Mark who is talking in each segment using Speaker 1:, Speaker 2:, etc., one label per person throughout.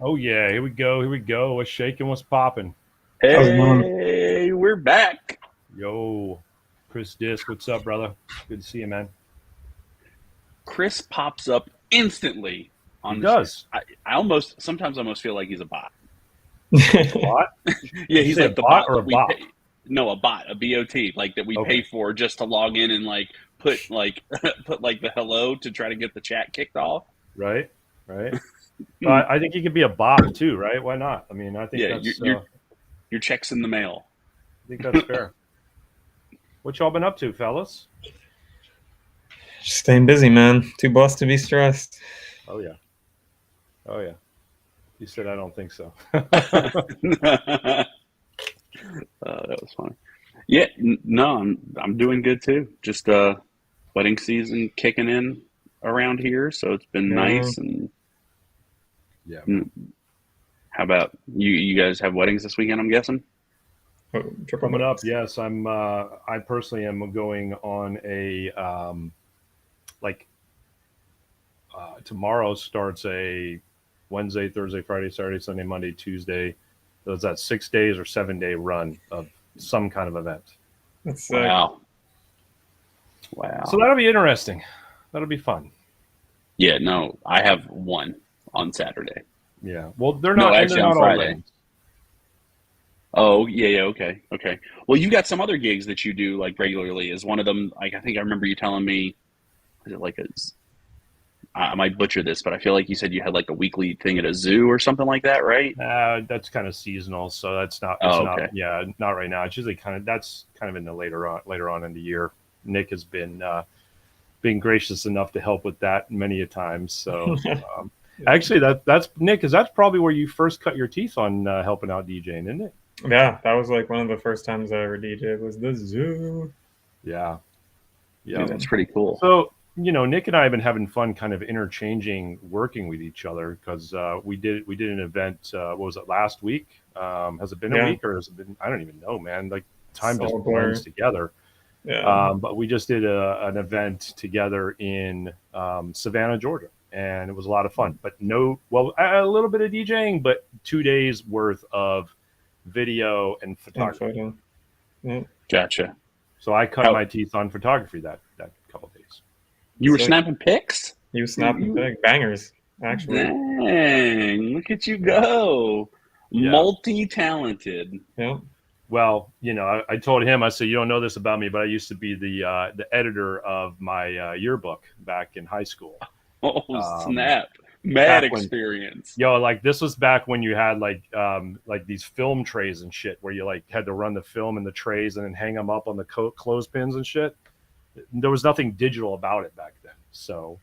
Speaker 1: Oh yeah, here we go. Here we go. What's shaking? What's popping?
Speaker 2: Hey, we're back.
Speaker 1: Yo, Chris Disc, what's up, brother? Good to see you, man.
Speaker 2: Chris pops up instantly on
Speaker 1: He
Speaker 2: the
Speaker 1: does.
Speaker 2: I sometimes almost feel like he's a bot.
Speaker 1: What?
Speaker 2: Yeah, he's like
Speaker 1: a
Speaker 2: the
Speaker 1: bot
Speaker 2: bot
Speaker 1: or
Speaker 2: that
Speaker 1: a
Speaker 2: we
Speaker 1: bot?
Speaker 2: pay. No, a bot, a BOT, like that we
Speaker 1: Okay.
Speaker 2: pay for just to log in and like put like put like the hello to try to get the chat kicked off.
Speaker 1: Right. But I think he could be a bot too, right? Why not? I mean, I think
Speaker 2: Yeah,
Speaker 1: that's
Speaker 2: your check's in the mail.
Speaker 1: I think that's fair. What y'all been up to, fellas?
Speaker 3: Just staying busy, man. Too boss to be stressed.
Speaker 1: Oh yeah. You said I don't think so.
Speaker 2: That was funny. Yeah, no, I'm doing good too. Just wedding season kicking in around here, so it's been nice. And
Speaker 1: Yeah.
Speaker 2: How about you? You guys have weddings this weekend, I'm guessing.
Speaker 1: Coming up, yes. I personally am going on a tomorrow starts a Wednesday, Thursday, Friday, Saturday, Sunday, Monday, Tuesday. So it's that 6 days or 7 day run of some kind of event.
Speaker 3: That's
Speaker 2: Wow.
Speaker 1: So that'll be interesting. That'll be fun.
Speaker 2: Yeah, no, I have one on Saturday.
Speaker 1: Yeah. Well, they're not
Speaker 2: actually
Speaker 1: they're
Speaker 2: on
Speaker 1: not all
Speaker 2: Friday.
Speaker 1: weddings.
Speaker 2: Oh, yeah, okay. Well, you got some other gigs that you do like regularly. Is one of them, like, I think I remember you telling me, is it like I might butcher this, but I feel like you said you had like a weekly thing at a zoo or something like that, right?
Speaker 1: That's kind of seasonal, so that's not.
Speaker 2: Okay.
Speaker 1: Not right now. It's usually that's kind of in the later on in the year. Nick has been gracious enough to help with that many a time. So actually, that's Nick, because that's probably where you first cut your teeth on helping out DJing, isn't it?
Speaker 3: Yeah, that was like one of the first times I ever DJed was the zoo.
Speaker 1: Yeah.
Speaker 2: Dude, that's pretty cool.
Speaker 1: So, Nick and I have been having fun kind of interchanging working with each other because we did an event, what was it, last week? Has it been a week or has it been, I don't even know, man. Like time just blends together.
Speaker 3: Yeah.
Speaker 1: But we just did an event together in Savannah, Georgia, and it was a lot of fun. But a little bit of DJing, but 2 days worth of video and photography.
Speaker 2: Gotcha.
Speaker 1: So I cut my teeth on photography that couple days.
Speaker 2: You were
Speaker 3: Sick.
Speaker 2: snapping pics?
Speaker 3: You snapping big bangers, actually.
Speaker 2: Dang, look at you go.
Speaker 1: Yeah.
Speaker 2: Multi-talented.
Speaker 3: Yep.
Speaker 1: Well, I told him, I said, you don't know this about me, but I used to be the editor of my yearbook back in high school.
Speaker 2: Oh, snap. Mad experience.
Speaker 1: Like this was back when you had like these film trays and shit where you like had to run the film in the trays and then hang them up on the clothespins and shit. There was nothing digital about it back then. So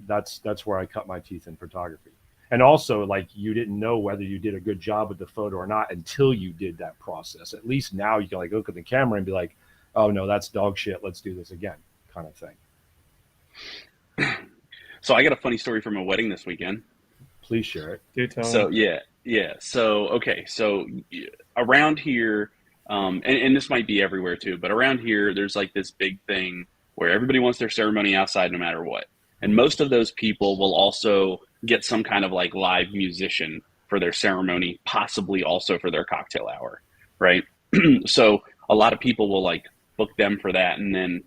Speaker 1: that's where I cut my teeth in photography. And also, like, you didn't know whether you did a good job with the photo or not until you did that process. At least now you can like look at the camera and be like, oh no, that's dog shit. Let's do this again, kind of thing.
Speaker 2: So I got a funny story from a wedding this weekend.
Speaker 1: Please share it.
Speaker 3: Do tell.
Speaker 2: So yeah. So okay. So around here, and this might be everywhere too, but around here, there's like this big thing where everybody wants their ceremony outside no matter what. And most of those people will also get some kind of like live musician for their ceremony, possibly also for their cocktail hour, right? So a lot of people will like book them for that and then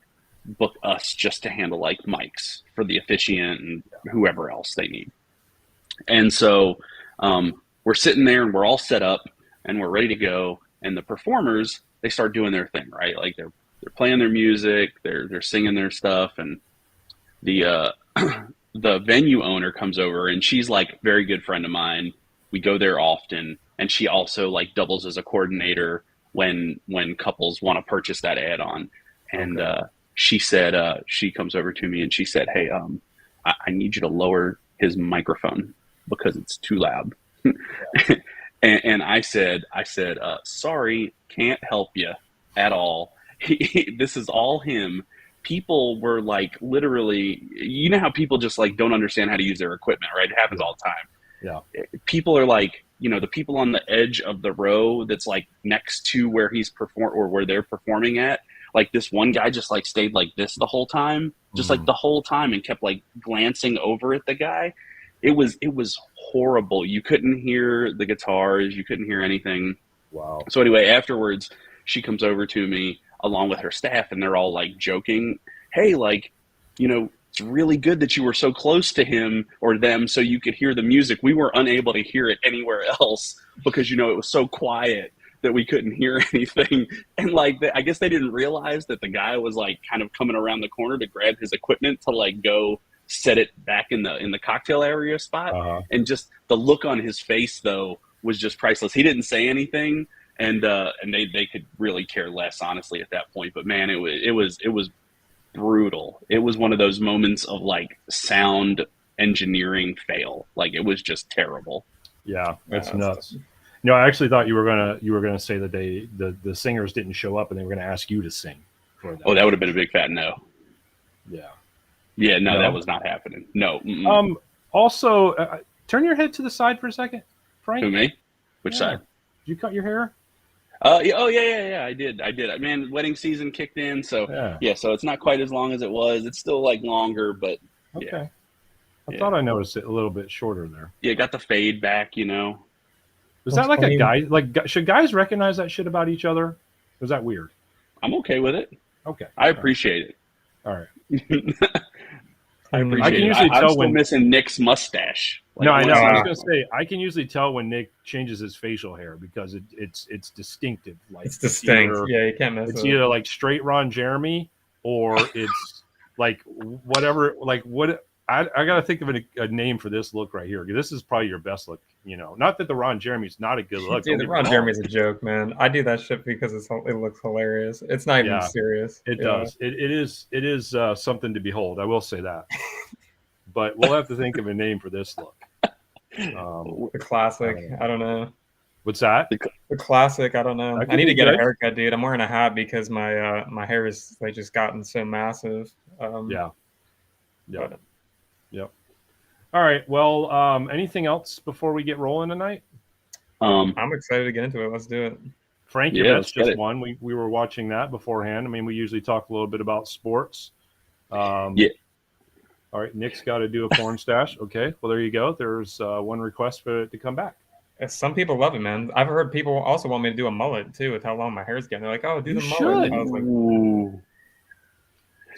Speaker 2: book us just to handle like mics for the officiant and whoever else they need. And so we're sitting there and we're all set up and we're ready to go. And the performers, they start doing their thing, right? Like they're playing their music, they're singing their stuff, and the venue owner comes over, and she's like a very good friend of mine. We go there often, and she also like doubles as a coordinator when couples want to purchase that add-on. And she said, she comes over to me and she said, hey, I need you to lower his microphone because it's too loud. and I said, sorry, can't help you at all. This is all him. People were like, literally, you know how people just like don't understand how to use their equipment, right? It happens all the time.
Speaker 1: Yeah.
Speaker 2: People are like, the people on the edge of the row that's like next to where he's or where they're performing at. Like this one guy just like stayed like this the whole time, just like the whole time, and kept like glancing over at the guy. It was horrible. You couldn't hear the guitars. You couldn't hear anything.
Speaker 1: Wow.
Speaker 2: So anyway, afterwards, she comes over to me along with her staff, and they're all like joking. Hey, like, it's really good that you were so close to him or them so you could hear the music. We were unable to hear it anywhere else because, it was so quiet that we couldn't hear anything. And like, I guess they didn't realize that the guy was like kind of coming around the corner to grab his equipment to like go set it back in the cocktail area spot. And just the look on his face though was just priceless. He didn't say anything. And they could really care less, honestly, at that point. But man, it was brutal. It was one of those moments of like sound engineering fail. Like it was just terrible.
Speaker 1: Yeah, that's nuts. I actually thought you were gonna say that the singers didn't show up and they were gonna ask you to sing for them.
Speaker 2: Oh, that would have been a big fat no.
Speaker 1: Yeah.
Speaker 2: Yeah, no, that was not happening. No.
Speaker 1: Also, turn your head to the side for a second, Frank.
Speaker 2: Who, me? Which side?
Speaker 1: Did you cut your hair?
Speaker 2: Yeah. I did. Man, wedding season kicked in, so so it's not quite as long as it was. It's still like longer, but
Speaker 1: okay. I thought I noticed it a little bit shorter there.
Speaker 2: Yeah, got the fade back.
Speaker 1: Was that like a guy? Like, should guys recognize that shit about each other? Was that weird?
Speaker 2: I'm okay with it.
Speaker 1: Okay,
Speaker 2: I appreciate it.
Speaker 1: All right.
Speaker 2: I appreciate
Speaker 1: I can usually
Speaker 2: I'm
Speaker 1: tell
Speaker 2: still
Speaker 1: when
Speaker 2: missing Nick's mustache.
Speaker 1: Like, no, I know. I was gonna say I can usually tell when Nick changes his facial hair because it's distinctive. Like
Speaker 3: it's distinct. You can't mess.
Speaker 1: It's
Speaker 3: with
Speaker 1: either like straight Ron Jeremy or it's like whatever. Like what I got to think of a name for this look right here. This is probably your best look. Not that the Ron Jeremy's not a good look.
Speaker 3: Dude, the Ron Jeremy's a joke, man. I do that shit because it looks hilarious. It's not even serious.
Speaker 1: It does. It is something to behold. I will say that. But we'll have to think of a name for this look.
Speaker 3: The classic. I don't know.
Speaker 1: What's that?
Speaker 3: The classic. I don't know. I need to get a haircut, dude. I'm wearing a hat because my hair is like just gotten so massive.
Speaker 1: Yep. All right. Well, anything else before we get rolling tonight?
Speaker 3: I'm excited to get into it. Let's do it.
Speaker 1: Frank, your Mets just won. We were watching that beforehand. I mean, we usually talk a little bit about sports. All right, Nick's got to do a porn stash. Okay, well, there you go. There's one request for it to come back.
Speaker 3: Some people love it, man. I've heard people also want me to do a mullet too with how long my hair's getting. They're like, "Oh, do
Speaker 1: You
Speaker 3: the mullet."
Speaker 1: should.
Speaker 3: I was like,
Speaker 2: Ooh.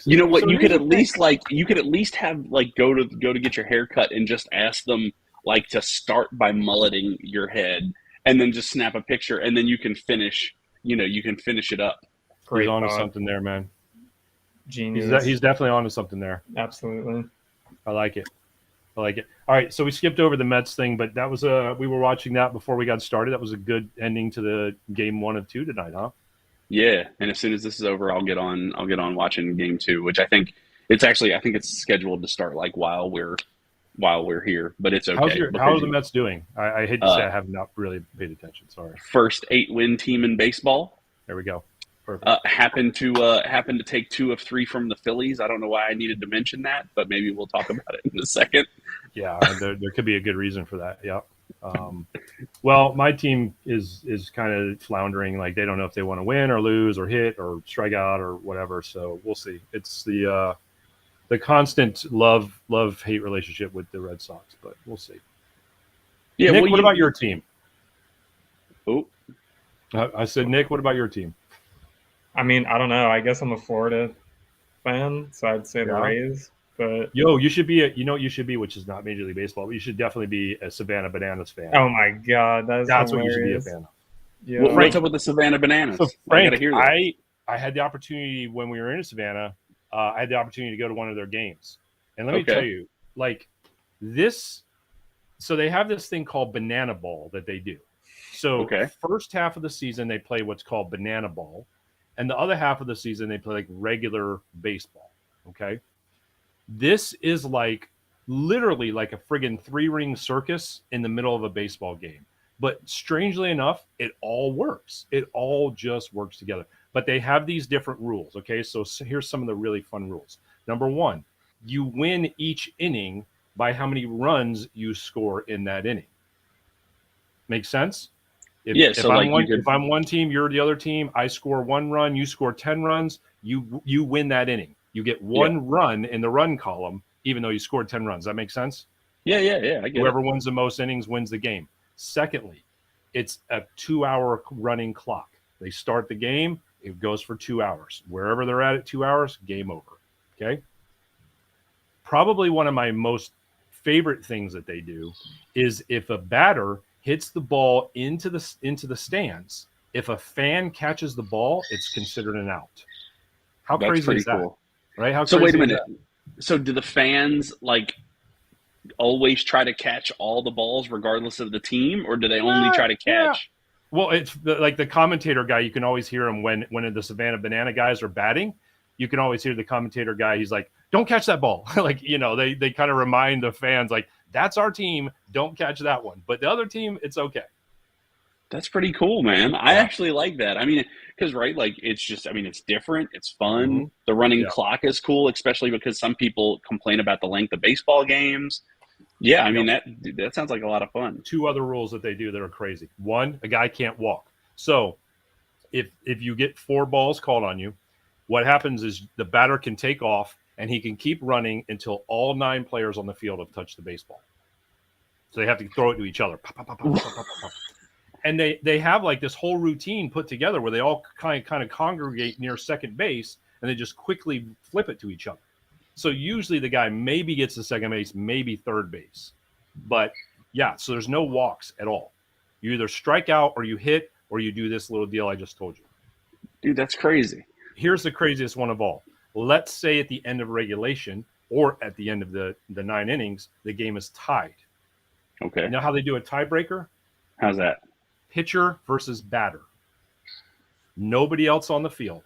Speaker 2: You know what?
Speaker 1: So
Speaker 2: You
Speaker 1: here's
Speaker 2: could
Speaker 1: the
Speaker 2: at
Speaker 1: thing.
Speaker 2: least have like go to get your hair cut and just ask them like to start by mulleting your head and then just snap a picture and then you can finish. You can finish it up.
Speaker 1: He's
Speaker 3: "Great
Speaker 1: onto
Speaker 3: thought,
Speaker 1: something there, man.
Speaker 3: genius."
Speaker 1: He's definitely onto something there.
Speaker 3: Absolutely.
Speaker 1: I like it. I like it. All right, so we skipped over the Mets thing, but that was we were watching that before we got started. That was a good ending to the game 1 of 2 tonight, huh?
Speaker 2: Yeah, and as soon as this is over, I'll get on. I'll get on watching game 2, which I think it's scheduled to start like while we're here, but it's
Speaker 1: How
Speaker 2: okay
Speaker 1: are
Speaker 2: because
Speaker 1: the Mets doing? I hate to say I have not really paid attention. Sorry.
Speaker 2: first 8-win team in baseball.
Speaker 1: There we go. Perfect.
Speaker 2: Happened to take 2 of 3 from the Phillies. I don't know why I needed to mention that, but maybe we'll talk about it in a second.
Speaker 1: Yeah, there could be a good reason for that. Yeah. Well, my team is kind of floundering. Like they don't know if they want to win or lose or hit or strike out or whatever. So we'll see. It's the constant love hate relationship with the Red Sox, but we'll see.
Speaker 2: Yeah.
Speaker 1: Nick,
Speaker 2: Well,
Speaker 1: what about your team?
Speaker 2: Oh,
Speaker 1: I said, Nick, what about your team?
Speaker 3: I mean, I don't know. I guess I'm a Florida fan, so I'd say the
Speaker 1: Yeah.
Speaker 3: Rays. But
Speaker 1: You should be what you should be, which is not Major League Baseball, but you should definitely be a Savannah Bananas fan.
Speaker 3: oh my god, that's
Speaker 1: what
Speaker 3: hilarious.
Speaker 1: you should be a fan of.
Speaker 3: Yeah.
Speaker 2: what's up with the Savannah Bananas?
Speaker 1: So
Speaker 2: I
Speaker 1: Frank,
Speaker 2: gotta hear that.
Speaker 1: I had the opportunity when we were in Savannah. I had the opportunity to go to one of their games, and let me
Speaker 2: Okay.
Speaker 1: tell you, like this. So they have this thing called Banana Ball that they do. So
Speaker 2: Okay.
Speaker 1: first half of the season they play what's called Banana Ball, and the other half of the season they play like regular baseball. Okay, this is like literally like a friggin' 3-ring circus in the middle of a baseball game. But strangely enough, it all works. It all just works together. But they have these different rules. Okay, so here's some of the really fun rules. Number 1, you win each inning by how many runs you score in that inning. Makes sense? If I'm one team, you're the other team. I score 1 run, you score 10 runs. You win that inning. You get 1 run in the run column, even though you scored 10 runs. That makes sense?
Speaker 2: Yeah. I get
Speaker 1: Whoever
Speaker 2: it.
Speaker 1: wins the most innings wins the game. Secondly, it's a 2-hour running clock. They start the game, it goes for 2 hours. Wherever they're at 2 hours, game over. Okay? Probably one of my most favorite things that they do is if a batter hits the ball into the stands, if a fan catches the ball, it's considered an out. How
Speaker 2: That's
Speaker 1: crazy
Speaker 2: pretty
Speaker 1: is that?
Speaker 2: cool.
Speaker 1: Right? How
Speaker 2: So
Speaker 1: crazy
Speaker 2: wait a
Speaker 1: is
Speaker 2: minute.
Speaker 1: that?
Speaker 2: So do the fans like always try to catch all the balls regardless of the team, or do they only try to catch?
Speaker 1: Well, it's like the commentator guy. You can always hear him when the Savannah Banana guys are batting. You can always hear the commentator guy. He's like, "Don't catch that ball." Like, they kind of remind the fans, like, "That's our team. Don't catch that one." But the other team, it's okay.
Speaker 2: That's pretty cool, man. I actually like that. I mean, because like it's different. It's fun.
Speaker 1: Mm-hmm.
Speaker 2: The running
Speaker 1: Yeah.
Speaker 2: clock is cool, especially because some people complain about the length of baseball games. Yeah, I mean that sounds like a lot of fun.
Speaker 1: 2 other rules that they do that are crazy. 1, a guy can't walk. So if you get 4 balls called on you, what happens is the batter can take off and he can keep running until all 9 players on the field have touched the baseball. So they have to throw it to each other. Pop, pop, pop, pop, pop, pop, pop. And they have like this whole routine put together where they all kind of congregate near second base and they just quickly flip it to each other. So usually the guy maybe gets to second base, maybe third base. But yeah, so there's no walks at all. You either strike out or you hit or you do this little deal I just told you.
Speaker 2: Dude, that's crazy.
Speaker 1: Here's the craziest one of all. Let's say at the end of regulation or at the end of the 9 innings, the game is tied.
Speaker 2: Okay.
Speaker 1: You know how they do a tiebreaker?
Speaker 2: How's that?
Speaker 1: Pitcher versus batter. Nobody else on the field.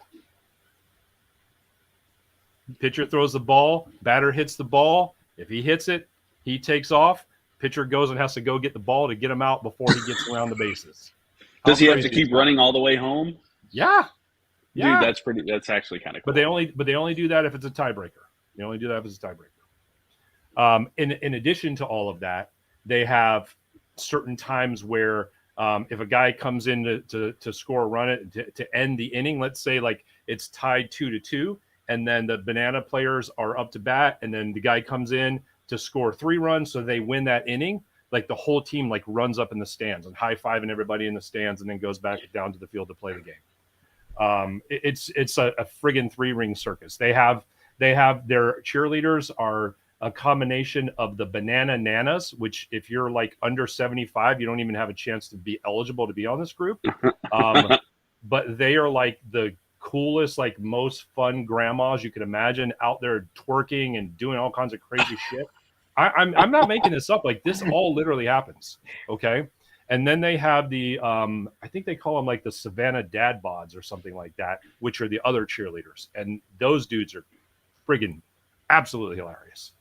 Speaker 1: Pitcher throws the ball, batter hits the ball. If he hits it, he takes off. Pitcher goes and has to go get the ball to get him out before he gets around the bases.
Speaker 2: Does he have to keep running all the way home?
Speaker 1: Yeah.
Speaker 2: Dude, that's actually kind of cool.
Speaker 1: But they only do that if it's a tiebreaker. They only do that if it's a tiebreaker. In addition to all of that, they have certain times where if a guy comes in to score a run to end the inning, let's say like it's tied 2-2, and then the Banana players are up to bat, and then the guy comes in to score 3 runs, so they win that inning. like the whole team like runs up in the stands and high-fiving everybody in the stands and then goes back down to the field to play the game. It's a friggin' 3-ring circus. They have their cheerleaders are a combination of the banana nanas, which if you're like under 75, you don't even have a chance to be eligible to be on this group. But they are like the coolest, like most fun grandmas you could imagine, out there twerking and doing all kinds of crazy shit. I'm not making this up. Like, this all literally happens. Okay. And then they have the, I think they call them like the Savannah Dad Bods or something like that, which are the other cheerleaders. And those dudes are friggin' absolutely hilarious.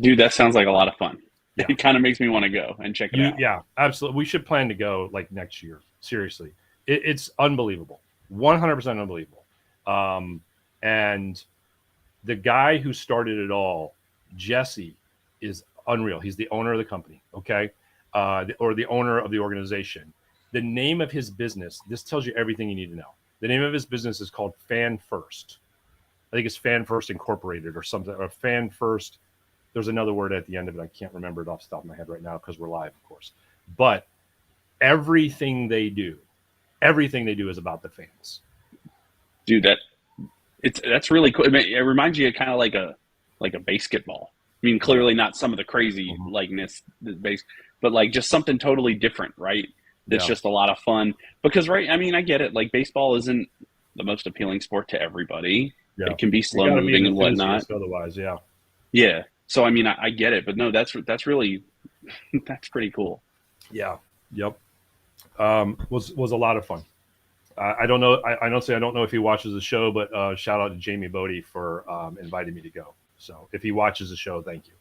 Speaker 2: Dude, that sounds like a lot of fun.
Speaker 1: Yeah.
Speaker 2: It kind of makes me want to go and check it out.
Speaker 1: Yeah, absolutely. We should plan to go like next year. Seriously. It's unbelievable. 100% unbelievable. And the guy who started it all, Jesse, is unreal. He's the owner of the company, okay? Or the owner of the organization. The name of his business, this tells you everything you need to know. The name of his business is called Fan First. I think it's Fan First Incorporated or something, or Fan First. There's another word at the end of it. I can't remember it off the top of my head right now because we're live, of course. But everything they do is about the fans. Dude,
Speaker 2: that's really cool. It reminds you of kind of like a basketball. I mean, clearly not some of the crazy likeness, but like just something totally different, right? That's just a lot of fun. Because, right, I mean, I get it. Like, baseball isn't the most appealing sport to everybody. Yeah. It can be slow moving and whatnot.
Speaker 1: Otherwise, yeah.
Speaker 2: Yeah. So, I mean, I get it. But no, that's really, that's pretty cool.
Speaker 1: Yeah. Yep. Was a lot of fun. I don't know. I don't know if he watches the show, but shout out to Jamie Bodie for inviting me to go. So if he watches the show, thank you.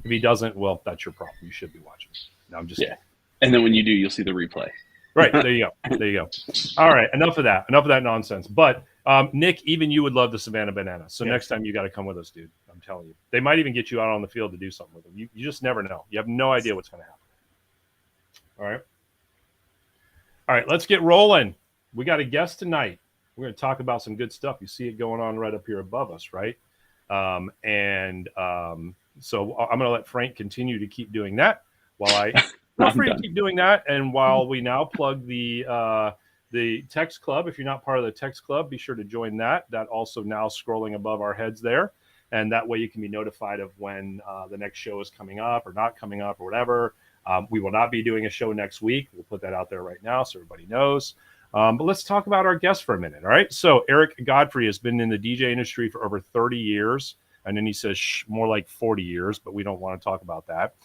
Speaker 1: If he doesn't, well, that's your problem. You should be watching. No, I'm just kidding.
Speaker 2: And then when you do, you'll see the replay.
Speaker 1: Right. There you go. There you go. All right. Enough of that nonsense. But Nick, even you would love the Savannah Banana. So next time you got to come with us, dude. I'm telling you. They might even get you out on the field to do something with them. You just never know. You have no idea what's going to happen. All right. All right. Let's get rolling. We got a guest tonight. We're going to talk about some good stuff. You see it going on right up here above us, right? So I'm going to let Frank continue to keep doing that while I feel free to keep doing that. And while we now plug the text club, if you're not part of the text club, be sure to join that. That also now scrolling above our heads there. And that way you can be notified of when the next show is coming up or not coming up or whatever. We will not be doing a show next week. We'll put that out there right now so everybody knows. But let's talk about our guest for a minute. All right. So Eric Godfrey has been in the DJ industry for over 30 years. And then he says more like 40 years, but we don't want to talk about that.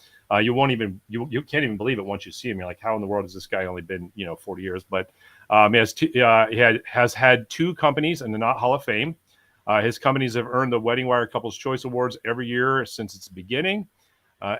Speaker 1: You can't even believe it once you see him. You're like, how in the world has this guy only been, 40 years? But he has had 2 companies in the Not Hall of Fame. His companies have earned the Wedding Wire Couples Choice Awards every year since its beginning.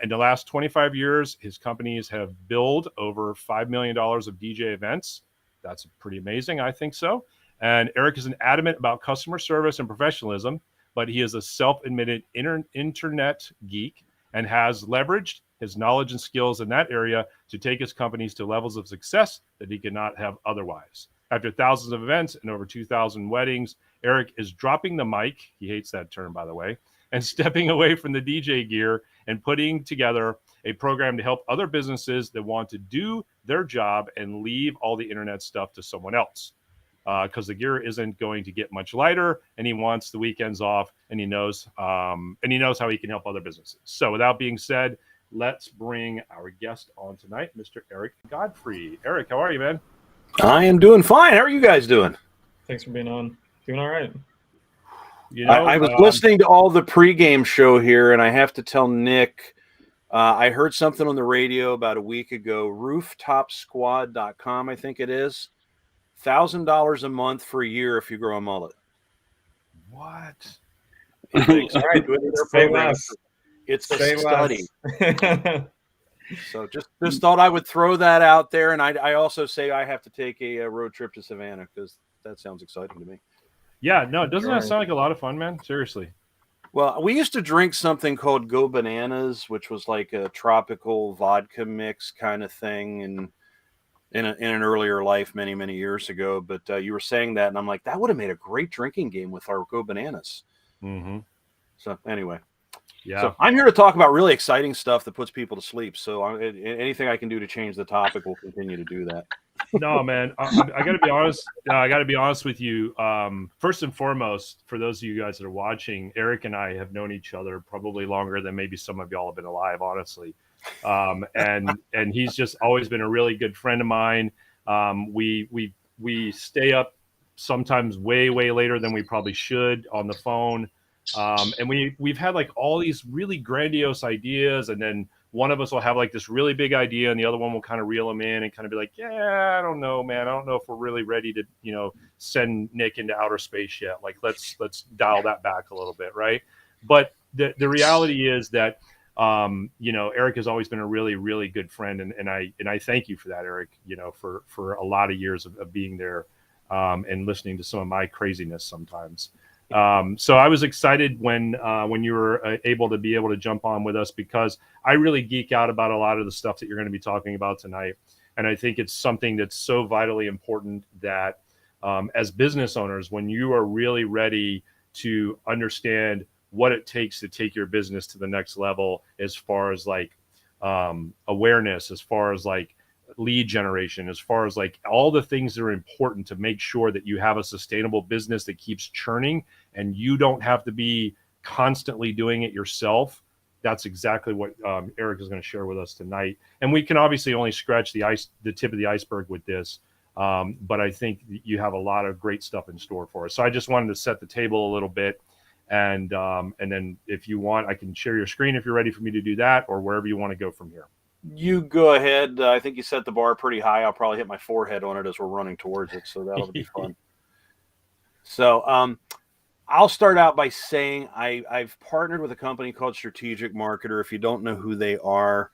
Speaker 1: In the last 25 years, his companies have billed over $5 million of DJ events. That's pretty amazing. I think so. And Eric is an adamant about customer service and professionalism, but he is a self-admitted internet geek and has leveraged his knowledge and skills in that area to take his companies to levels of success that he could not have otherwise. After thousands of events and over 2,000 weddings, Eric is dropping the mic. He hates that term, by the way, and stepping away from the DJ gear and putting together a program to help other businesses that want to do their job and leave all the internet stuff to someone else. Because the gear isn't going to get much lighter, and he wants the weekends off, and he knows how he can help other businesses. So, without being said, let's bring our guest on tonight, Mr. Eric Godfrey. Eric, how are you, man?
Speaker 4: I am doing fine. How are you guys doing?
Speaker 3: Thanks for being on. Doing all right.
Speaker 4: I was listening to all the pregame show here, and I have to tell Nick, I heard something on the radio about a week ago. RooftopSquad.com, I think it is. $1,000 a month for a year if you grow a mullet.
Speaker 1: What?
Speaker 4: It's a study. So just thought I would throw that out there, and I also say I have to take a road trip to Savannah because that sounds exciting to me.
Speaker 1: Yeah, no, doesn't that sound like a lot of fun, man? Seriously.
Speaker 4: Well, we used to drink something called Go Bananas, which was like a tropical vodka mix kind of thing, and in an earlier life many, many years ago. But you were saying that, and I'm like, that would have made a great drinking game with our Go Bananas.
Speaker 1: Mm-hmm.
Speaker 4: So anyway.
Speaker 1: Yeah.
Speaker 4: So I'm here to talk about really exciting stuff that puts people to sleep. So anything I can do to change the topic will continue to do that.
Speaker 1: No, man, I got to be honest. I got to be honest with you. First and foremost, for those of you guys that are watching, Eric and I have known each other probably longer than maybe some of y'all have been alive, honestly. And he's just always been a really good friend of mine. We stay up sometimes way later than we probably should on the phone. And we've had like all these really grandiose ideas, and then one of us will have like this really big idea and the other one will kind of reel them in and kind of be like, yeah, I don't know, man. I don't know if we're really ready to, send Nick into outer space yet. Like, let's dial that back a little bit. Right. But the reality is that, Eric has always been a really, really good friend. And I thank you for that, Eric, for a lot of years of being there, and listening to some of my craziness sometimes. So I was excited when you were able to jump on with us, because I really geek out about a lot of the stuff that you're going to be talking about tonight. And I think it's something that's so vitally important that as business owners, when you are really ready to understand what it takes to take your business to the next level, as far as like awareness, as far as like lead generation, as far as like all the things that are important to make sure that you have a sustainable business that keeps churning and you don't have to be constantly doing it yourself. That's exactly what Eric is going to share with us tonight. And we can obviously only scratch the tip of the iceberg with this. But I think you have a lot of great stuff in store for us. So I just wanted to set the table a little bit. And then if you want, I can share your screen if you're ready for me to do that, or wherever you want to go from here.
Speaker 4: You go ahead. I think you set the bar pretty high. I'll probably hit my forehead on it as we're running towards it, so that'll be fun. So I'll start out by saying I've partnered with a company called Strategic Marketer. If you don't know who they are,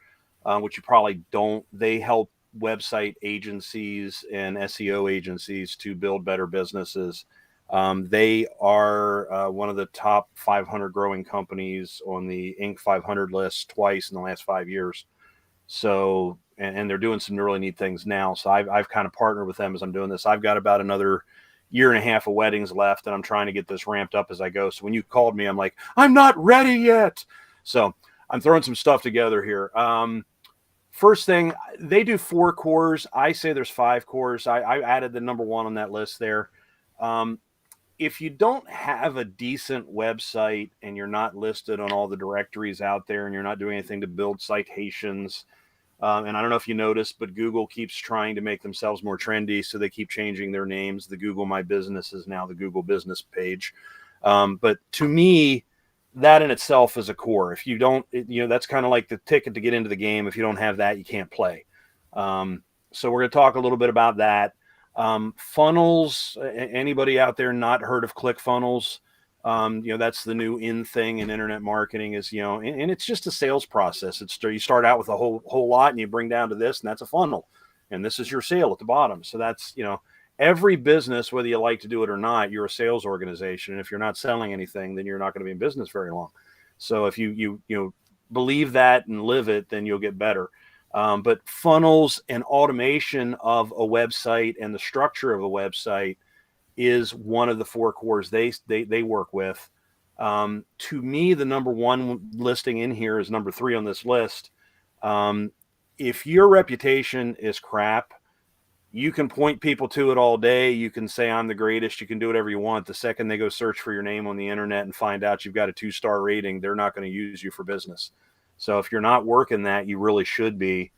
Speaker 4: which you probably don't, they help website agencies and SEO agencies to build better businesses. They are one of the top 500 growing companies on the Inc. 500 list twice in the last 5 years. So, and they're doing some really neat things now. So I've kind of partnered with them as I'm doing this. I've got about another year and a half of weddings left, and I'm trying to get this ramped up as I go. So when you called me, I'm like, I'm not ready yet. So I'm throwing some stuff together here. First thing, they do 4 cores. I say there's 5 cores. I added the number 1 on that list there. If you don't have a decent website and you're not listed on all the directories out there and you're not doing anything to build citations, and I don't know if you noticed, but Google keeps trying to make themselves more trendy, so they keep changing their names. The Google My Business is now the Google Business page. But to me, that in itself is a core. If you don't, that's kind of like the ticket to get into the game. If you don't have that, you can't play. So we're going to talk a little bit about that. Funnels, anybody out there not heard of ClickFunnels? That's the new in thing in internet marketing is, and it's just a sales process. You start out with a whole lot and you bring down to this, and that's a funnel. And this is your sale at the bottom. So that's, every business, whether you like to do it or not, you're a sales organization. And if you're not selling anything, then you're not going to be in business very long. So if you believe that and live it, then you'll get better. But funnels and automation of a website and the structure of a website is one of the 4 cores they work with. To me, the number 1 listing in here is number 3 on this list. If your reputation is crap, you can point people to it all day. You can say, I'm the greatest. You can do whatever you want. The second they go search for your name on the internet and find out you've got a 2-star rating, they're not going to use you for business. So if you're not working that, you really should be.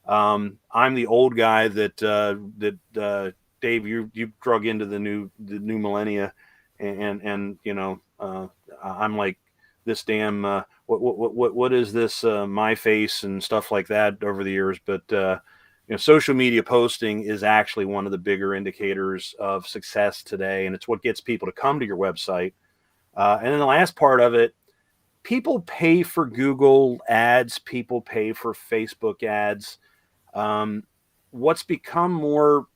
Speaker 4: I'm the old guy that Dave, you drug into the new millennia, and I'm like this damn what is this my face and stuff like that over the years. But social media posting is actually one of the bigger indicators of success today, and it's what gets people to come to your website. And then the last part of it, people pay for Google ads, people pay for Facebook ads. What's become more,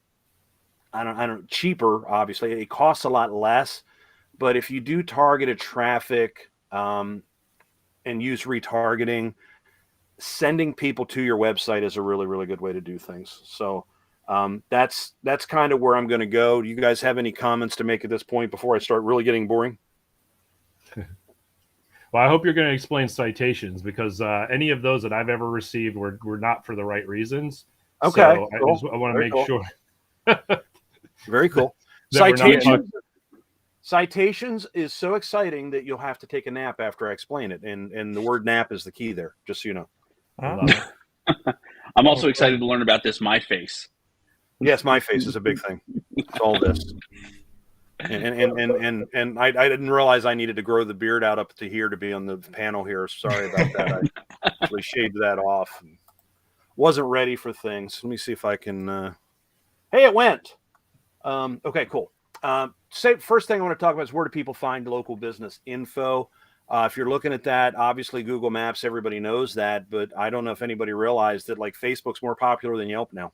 Speaker 4: cheaper, obviously, it costs a lot less, but if you do targeted traffic, and use retargeting, sending people to your website is a really, really good way to do things. So, that's kind of where I'm going to go. Do you guys have any comments to make at this point before I start really getting boring?
Speaker 1: Well, I hope you're going to explain citations, because any of those that I've ever received were not for the right reasons.
Speaker 4: Okay,
Speaker 1: So
Speaker 4: cool.
Speaker 1: I want to make
Speaker 4: cool.
Speaker 1: sure.
Speaker 4: Very cool. Citations is so exciting that you'll have to take a nap after I explain it, and the word nap is the key there, just so you know.
Speaker 2: I'm also excited to learn about this my face.
Speaker 4: Yes, my face is a big thing. It's all this. And I didn't realize I needed to grow the beard out up to here to be on the panel here. Sorry about that. I actually shaved that off. Wasn't ready for things. Let me see if I can. Hey, it went. Okay, cool. First thing I want to talk about is where do people find local business info? If you're looking at that, obviously Google Maps, everybody knows that, but I don't know if anybody realized that like Facebook's more popular than Yelp now.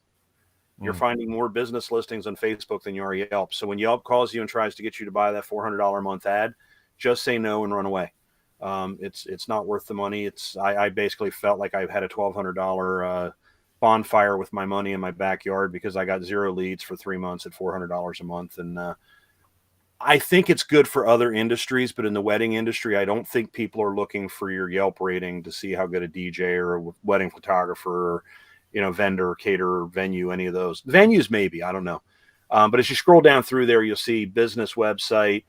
Speaker 4: You're finding more business listings on Facebook than you are Yelp. So when Yelp calls you and tries to get you to buy that $400 a month ad, just say no and run away. It's not worth the money. I basically felt like I had a $1,200 bonfire with my money in my backyard because I got 0 leads for 3 months at $400 a month. And I think it's good for other industries, but in the wedding industry, I don't think people are looking for your Yelp rating to see how good a DJ or a wedding photographer or vendor, caterer, venue, any of those. Venues, maybe, I don't know. But as you scroll down through there, you'll see business website,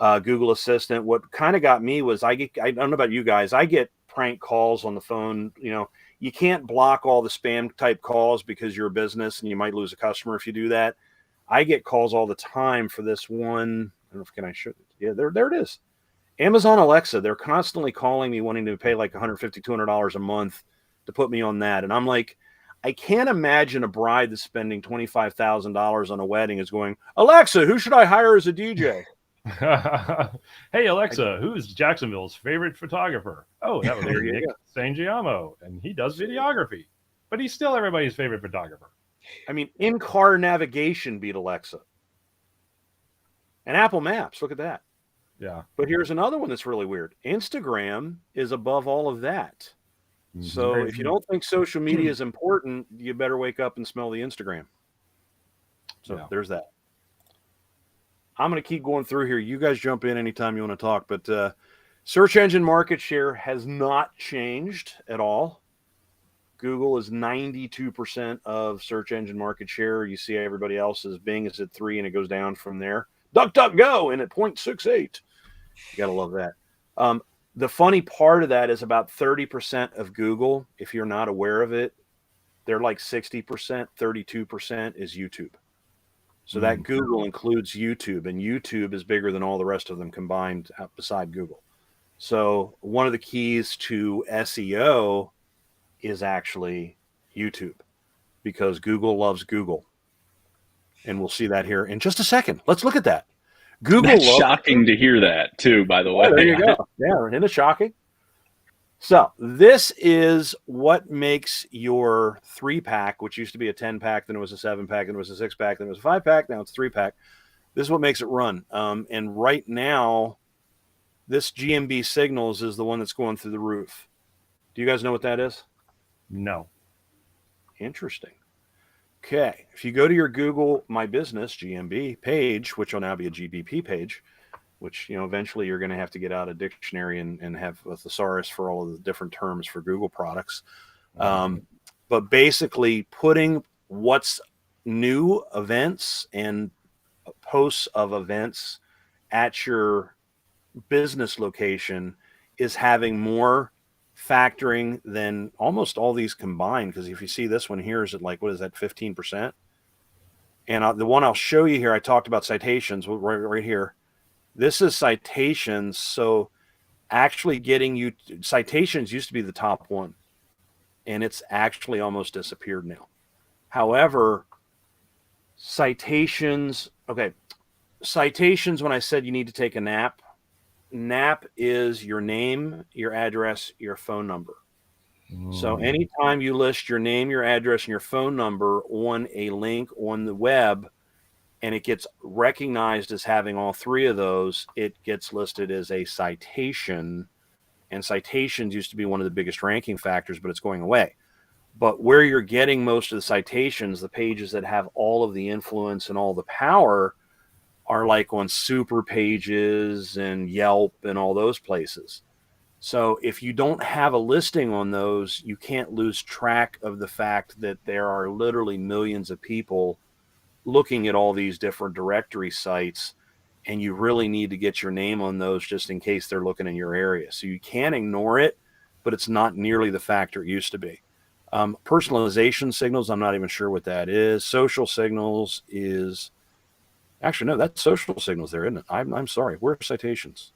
Speaker 4: Google Assistant. What kind of got me was I don't know about you guys, I get prank calls on the phone. You can't block all the spam type calls because you're a business and you might lose a customer if you do that. I get calls all the time for this one. I don't know if can I show it. Yeah, there it is. Amazon Alexa. They're constantly calling me wanting to pay like $150, $200 a month to put me on that. And I'm like, I can't imagine a bride that's spending $25,000 on a wedding is going, Alexa, who should I hire as a DJ?
Speaker 1: Hey, Alexa, who's Jacksonville's favorite photographer? Oh, that would be Nick Sangiamo, and he does videography, but he's still everybody's favorite photographer.
Speaker 4: I mean, in-car navigation beat Alexa. And Apple Maps, look at that.
Speaker 1: Yeah.
Speaker 4: But here's another one that's really weird. Instagram is above all of that. So if you don't think social media is important, you better wake up and smell the Instagram. So there's that. I'm going to keep going through here. You guys jump in anytime you want to talk, but search engine market share has not changed at all. Google is 92% of search engine market share. You see everybody else's. Bing is at 3 and it goes down from there. DuckDuckGo in at 0.68. You got to love that. The funny part of that is about 30% of Google, if you're not aware of it, they're like 60%, 32% is YouTube. So that Google includes YouTube, and YouTube is bigger than all the rest of them combined beside Google. So one of the keys to SEO is actually YouTube, because Google loves Google. And we'll see that here in just a second. Let's look at that.
Speaker 2: That's shocking to hear that too, by the way.
Speaker 4: There you go. Yeah, isn't it shocking? So this is what makes your 3-pack, which used to be a 10-pack, then it was a 7-pack, then it was a 6-pack, then it was a 5-pack, now it's 3-pack. This is what makes it run. And right now, this GMB signals is the one that's going through the roof. Do you guys know what that is?
Speaker 1: No.
Speaker 4: Interesting. Okay. If you go to your Google My Business GMB page, which will now be a GBP page, which, eventually you're going to have to get out a dictionary and have a thesaurus for all of the different terms for Google products. But basically putting what's new events and posts of events at your business location is having more factoring than almost all these combined. Because if you see this one here, is it like, what is that, 15%? And the one I'll show you here, I talked about citations right here. This is citations. So actually getting you citations used to be the top one, and it's actually almost disappeared now. However, citations, when I said you need to take a nap is your name, your address, your phone number. So anytime you list your name, your address, and your phone number on a link on the web, and it gets recognized as having all 3 of those, it gets listed as a citation. And citations used to be one of the biggest ranking factors, but it's going away. But where you're getting most of the citations, the pages that have all of the influence and all the power, are like on Super Pages and Yelp and all those places. So if you don't have a listing on those, you can't lose track of the fact that there are literally millions of people looking at all these different directory sites, and you really need to get your name on those just in case they're looking in your area. So you can't ignore it, but it's not nearly the factor it used to be. Personalization signals, I'm not even sure what that is. Social signals is, actually, no, that's social signals there, isn't it? I'm sorry. Where are citations?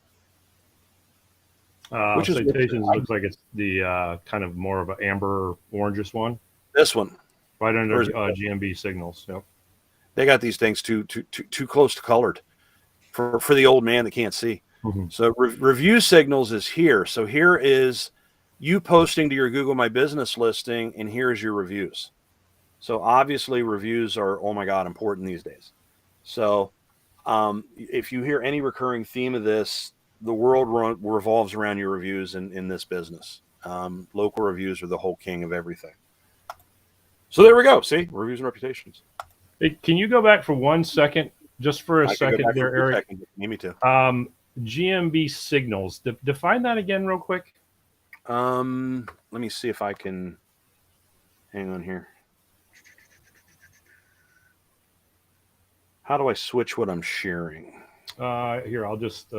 Speaker 1: Which is citations looks like it's the kind of more of an amber orangish one.
Speaker 4: This one,
Speaker 1: right under GMB signals. Yep.
Speaker 4: They got these things too close to colored for the old man that can't see. Mm-hmm. So review signals is here. So here is you posting to your Google My Business listing, and here's your reviews. So obviously reviews are, oh my God, important these days. So if you hear any recurring theme of this, the world revolves around your reviews in this business. Local reviews are the whole king of everything. So there we go. See, reviews and reputations.
Speaker 1: Hey, can you go back for 1 second, just for a second there, Eric?
Speaker 4: Need me to.
Speaker 1: GMB signals. Define that again real quick.
Speaker 4: Let me see if I can. Hang on here. How do I switch what I'm sharing?
Speaker 1: Here, I'll just.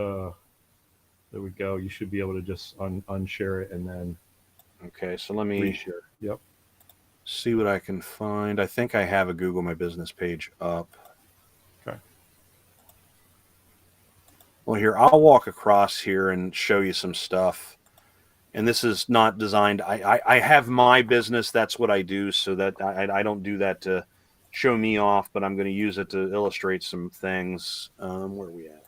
Speaker 1: There we go. You should be able to just unshare it and then.
Speaker 4: Okay, so let me
Speaker 1: reshare. Yep.
Speaker 4: See what I can find. I think I have a Google My Business page up.
Speaker 1: Okay.
Speaker 4: Well, here, I'll walk across here and show you some stuff. And this is not designed. I have my business. That's what I do. So that I don't do that to show me off, but I'm going to use it to illustrate some things. Where are we at?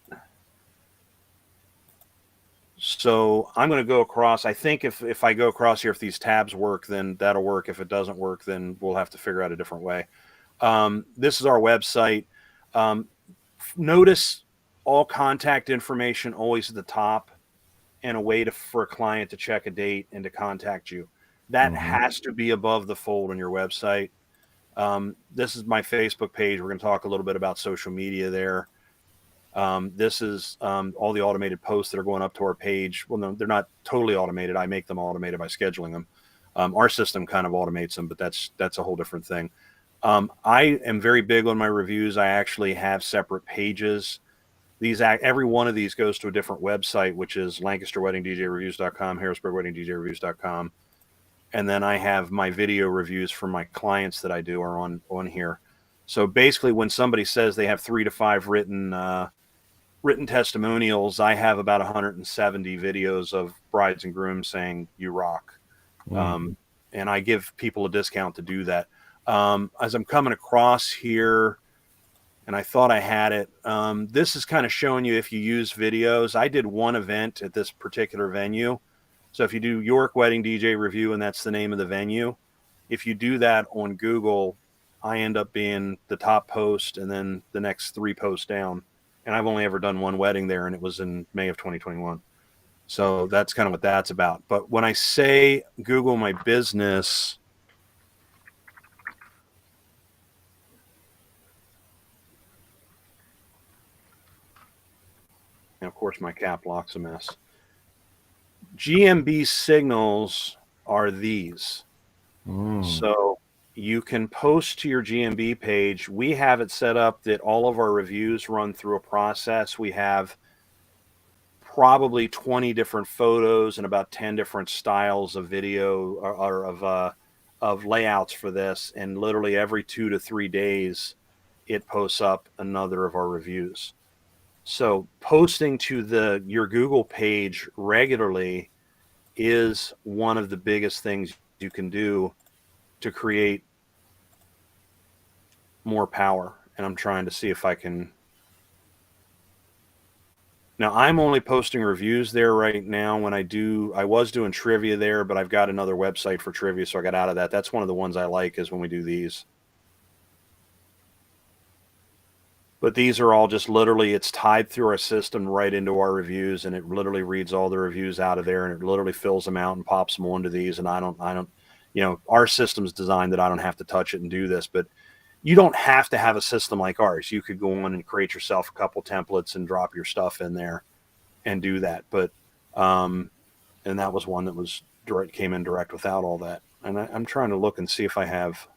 Speaker 4: So I'm going to go across. I think if I go across here, if these tabs work, then that'll work. If it doesn't work, then we'll have to figure out a different way. This is our website. Notice all contact information always at the top, and a way for a client to check a date and to contact you. That has to be above the fold on your website. This is my Facebook page. We're going to talk a little bit about social media there. This is all the automated posts that are going up to our page. Well, no, they're not totally automated. I make them automated by scheduling them. Our system kind of automates them, but that's a whole different thing. I am very big on my reviews. I actually have separate pages. Every one of these goes to a different website, which is LancasterWeddingDJReviews.com, HarrisburgWeddingDJReviews.com. And then I have my video reviews for my clients that I do are on here. So basically, when somebody says they have 3 to 5 written testimonials, I have about 170 videos of brides and grooms saying you rock. And I give people a discount to do that. As I'm coming across here, and I thought I had it, this is kind of showing you if you use videos. I did one event at this particular venue. So if you do York Wedding DJ Review, and that's the name of the venue, if you do that on Google, I end up being the top post and then the next 3 posts down. And I've only ever done one wedding there, and it was in May of 2021. So that's kind of what that's about. But when I say Google My Business, and of course my cap lock's a mess. GMB signals are these. So you can post to your GMB page. We have it set up that all of our reviews run through a process. We have probably 20 different photos and about 10 different styles of video or of layouts for this. And literally every 2 to 3 days, it posts up another of our reviews. So posting to your Google page regularly is one of the biggest things you can do to create more power. And I'm trying to see if I can. Now I'm only posting reviews there right now. I was doing trivia there, but I've got another website for trivia, so I got out of that. That's one of the ones I like, is when we do these. But these are all just literally, it's tied through our system right into our reviews, and it literally reads all the reviews out of there, and it literally fills them out and pops them onto these. And I don't, our system's designed that I don't have to touch it and do this, but you don't have to have a system like ours. You could go on and create yourself a couple templates and drop your stuff in there and do that. But, and and that was one that was direct, came in direct without all that. And I'm trying to look and see if I have.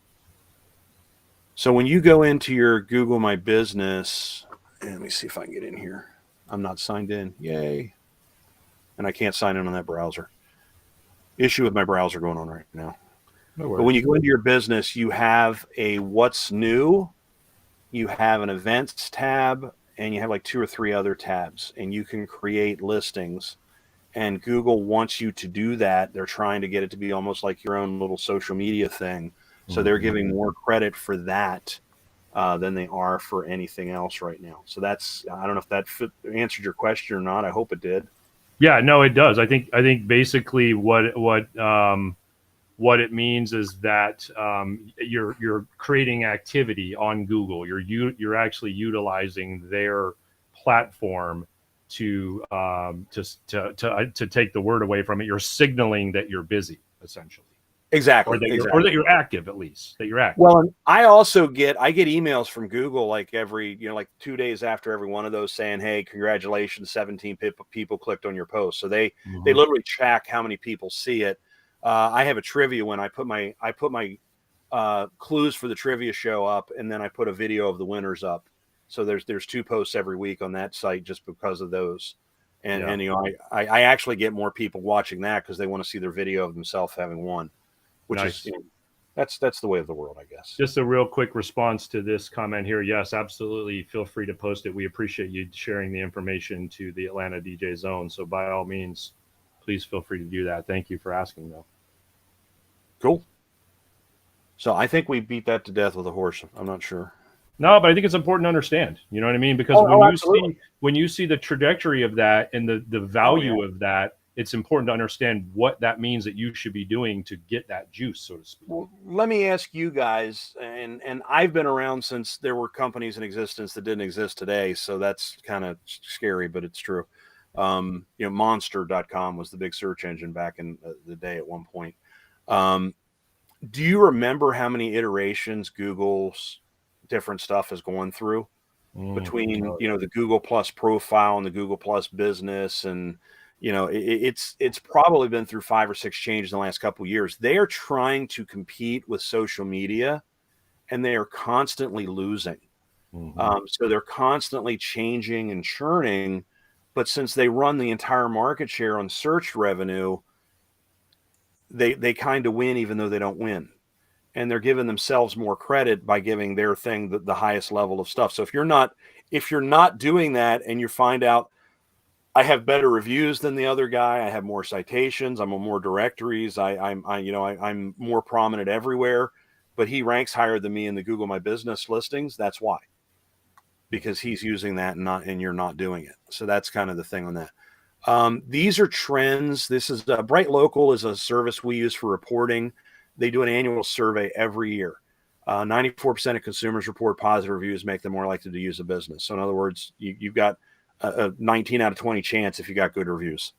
Speaker 4: So when you go into your Google My Business, and let me see if I can get in here. I'm not signed in. Yay. And I can't sign in on that browser. Issue with my browser going on right now.
Speaker 1: No
Speaker 4: But when you go into your business, you have a what's new, you have an events tab, and you have like 2 or 3 other tabs, and you can create listings. And Google wants you to do that. They're trying to get it to be almost like your own little social media thing. So they're giving more credit for that than they are for anything else right now. So that's, I don't know if that answered your question or not. I hope it did.
Speaker 1: Yeah, no, it does. I think basically what it means is that you're creating activity on Google. You're actually utilizing their platform to take the word away from it. You're signaling that you're busy, essentially.
Speaker 4: Exactly.
Speaker 1: Or that you're active, at least that you're active.
Speaker 4: Well, and I get emails from Google like every, like 2 days after every one of those saying, "Hey, congratulations, 17 people clicked on your post." So they literally track how many people see it. I have a trivia when I put my clues for the trivia show up, and then I put a video of the winners up. So there's 2 posts every week on that site just because of those. And I actually get more people watching that because they want to see their video of themselves having won. Which
Speaker 1: nice.
Speaker 4: is, that's the way of the world, I guess.
Speaker 1: Just a real quick response to this comment here. Yes, absolutely. Feel free to post it. We appreciate you sharing the information to the Atlanta DJ Zone. So by all means, please feel free to do that. Thank you for asking, though.
Speaker 4: Cool. So I think we beat that to death with a horse. I'm not sure.
Speaker 1: No, but I think it's important to understand. You know what I mean? Because when you see the trajectory of that and the value of that, it's important to understand what that means that you should be doing to get that juice, so to speak.
Speaker 4: Well, let me ask you guys, and I've been around since there were companies in existence that didn't exist today, so that's kind of scary, but it's true. Monster.com was the big search engine back in the day at one point. Do you remember how many iterations Google's different stuff has gone through between, the Google Plus profile and the Google Plus business, and it's probably been through 5 or 6 changes in the last couple of years. They are trying to compete with social media, and they are constantly losing. So they're constantly changing and churning. But since they run the entire market share on search revenue, they kind of win even though they don't win. And they're giving themselves more credit by giving their thing the highest level of stuff. So if you're not doing that and you find out, I have better reviews than the other guy, I have more citations, I'm on more directories, I'm more prominent everywhere, but he ranks higher than me in the Google My Business listings, that's why. Because he's using that and you're not doing it. So that's kind of the thing on that. These are trends. This is Bright Local is a service we use for reporting. They do an annual survey every year. 94% of consumers report positive reviews make them more likely to use a business. So in other words, you've got a 19 out of 20 chance if you got good reviews.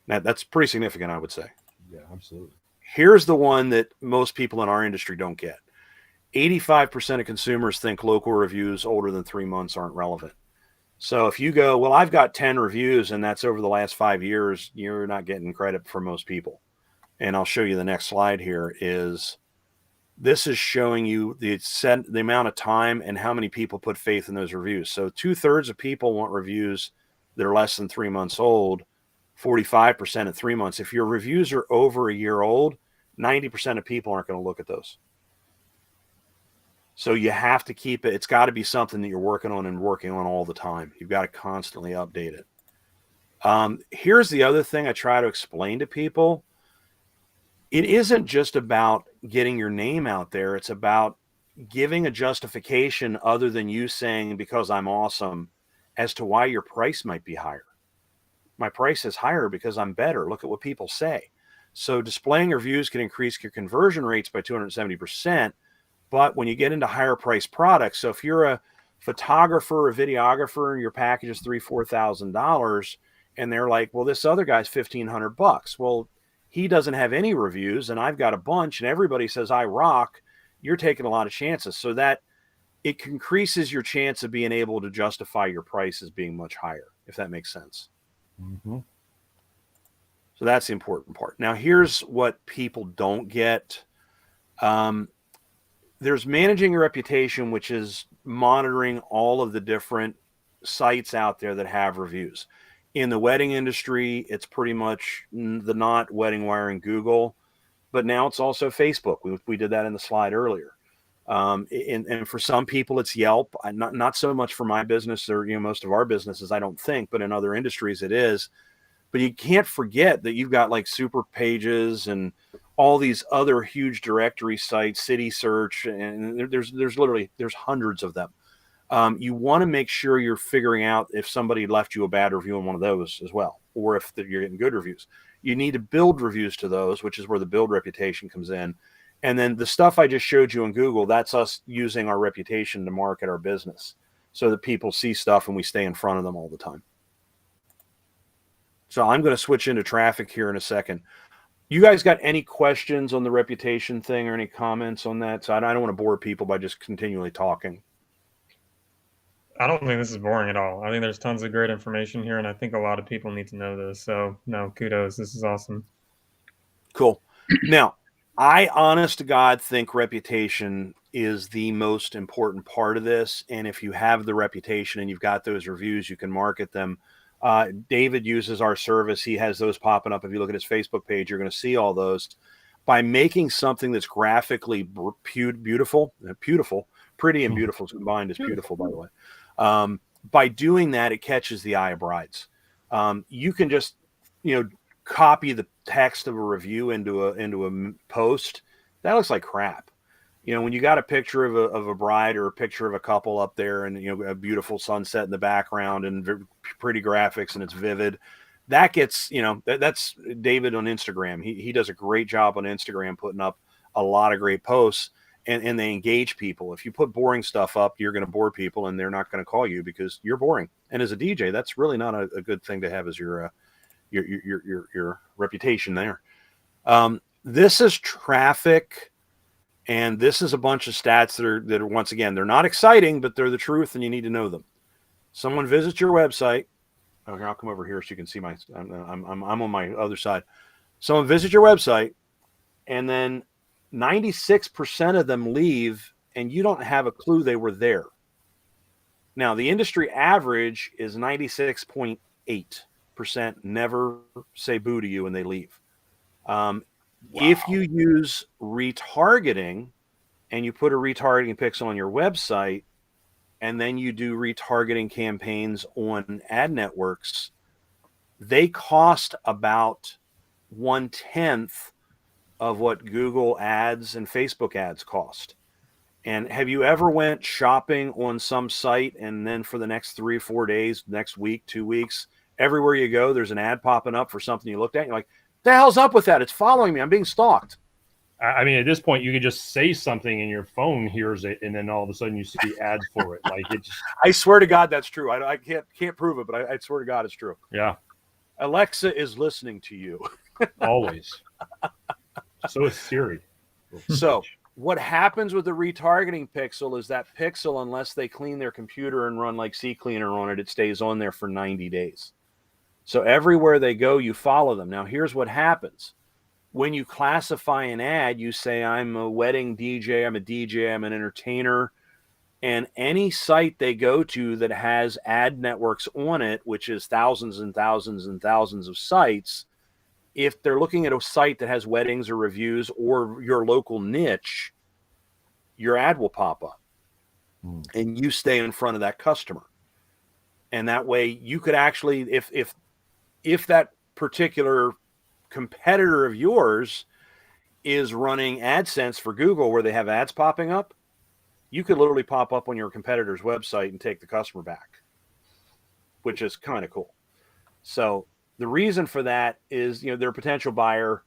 Speaker 4: Now, that's pretty significant, I would say.
Speaker 1: Yeah, absolutely. Here's
Speaker 4: the one that most people in our industry don't get. 85% of consumers think local reviews older than 3 months aren't relevant. So if you go, well, I've got 10 reviews and that's over the last 5 years, you're not getting credit for most people. And I'll show you the next slide here this is showing you the amount of time and how many people put faith in those reviews. So 2/3 of people want reviews that are less than 3 months old, 45% at 3 months. If your reviews are over a year old, 90% of people aren't going to look at those. So you have to keep it. It's got to be something that you're working on all the time. You've got to constantly update it. Here's the other thing I try to explain to people. It isn't just about getting your name out there. It's about giving a justification other than you saying, because I'm awesome, as to why your price might be higher. My price is higher because I'm better. Look at what people say. So displaying reviews can increase your conversion rates by 270%. But when you get into higher price products, so if you're a photographer, a videographer, and your package is $3,000-$4,000, and they're like, well, this other guy's $1,500. Well, he doesn't have any reviews, and I've got a bunch, and everybody says I rock. You're taking a lot of chances, so that it increases your chance of being able to justify your price as being much higher, if that makes sense. So that's the important part. Now, here's what people don't get. There's managing your reputation, which is monitoring all of the different sites out there that have reviews. In the wedding industry, it's pretty much the Knot, Wedding Wire, and Google, but now it's also Facebook. We did that in the slide earlier. And for some people, it's Yelp. Not so much for my business or most of our businesses, I don't think, but in other industries it is. But you can't forget that you've got like Super Pages and all these other huge directory sites, City Search, and there's hundreds of them. You want to make sure you're figuring out if somebody left you a bad review on one of those as well, or if you're getting good reviews. You need to build reviews to those, which is where the build reputation comes in. And then the stuff I just showed you in Google, that's us using our reputation to market our business so that people see stuff and we stay in front of them all the time. So I'm going to switch into traffic here in a second. You guys got any questions on the reputation thing or any comments on that? So I don't want to bore people by just continually talking.
Speaker 3: I don't think this is boring at all. I think there's tons of great information here, and I think a lot of people need to know this. So, no, kudos. This is awesome.
Speaker 4: Cool. Now, I, honest to God, think reputation is the most important part of this. And if you have the reputation and you've got those reviews, you can market them. David uses our service. He has those popping up. If you look at his Facebook page, you're going to see all those. By making something that's graphically beautiful, pretty and beautiful combined is beautiful, by the way. By doing that, it catches the eye of brides. You can just, copy the text of a review into a post. That looks like crap. When you got a picture of a bride or a picture of a couple up there and, a beautiful sunset in the background and pretty graphics and it's vivid, that gets, that's David on Instagram. He does a great job on Instagram putting up a lot of great posts and they engage people. If you put boring stuff up, you're going to bore people and they're not going to call you because you're boring. And as a DJ, that's really not a good thing to have as your reputation there. This is traffic. And this is a bunch of stats that are once again, they're not exciting, but they're the truth and you need to know them. Someone visits your website. Okay, I'll come over here so you can see I'm on my other side. Someone visits your website and then 96% of them leave and you don't have a clue they were there. Now, the industry average is 96.8% never say boo to you when they leave. Wow. If you use retargeting and you put a retargeting pixel on your website and then you do retargeting campaigns on ad networks, they cost about 1/10 of what Google ads and Facebook ads cost. And have you ever went shopping on some site and then for the next 3 or 4 days, next week, 2 weeks, everywhere you go, there's an ad popping up for something you looked at and you're like, the hell's up with that? It's following me. I'm being stalked.
Speaker 1: I mean, at this point, you could just say something and your phone hears it, and then all of a sudden you see ads for it. Like it just...
Speaker 4: I swear to God, that's true. I can't prove it, but I swear to God, it's true.
Speaker 1: Yeah.
Speaker 4: Alexa is listening to you.
Speaker 1: Always. So is Siri.
Speaker 4: So what happens with the retargeting pixel is that pixel, unless they clean their computer and run like CCleaner on it, it stays on there for 90 days. So everywhere they go, you follow them. Now, here's what happens. When you classify an ad, you say, I'm a wedding DJ, I'm a DJ, I'm an entertainer. And any site they go to that has ad networks on it, which is thousands and thousands and thousands of sites, if they're looking at a site that has weddings or reviews or your local niche, your ad will pop up. And you stay in front of that customer. And that way you could actually, if that particular competitor of yours is running AdSense for Google where they have ads popping up, you could literally pop up on your competitor's website and take the customer back, which is kind of cool. So the reason for that is, they're a potential buyer,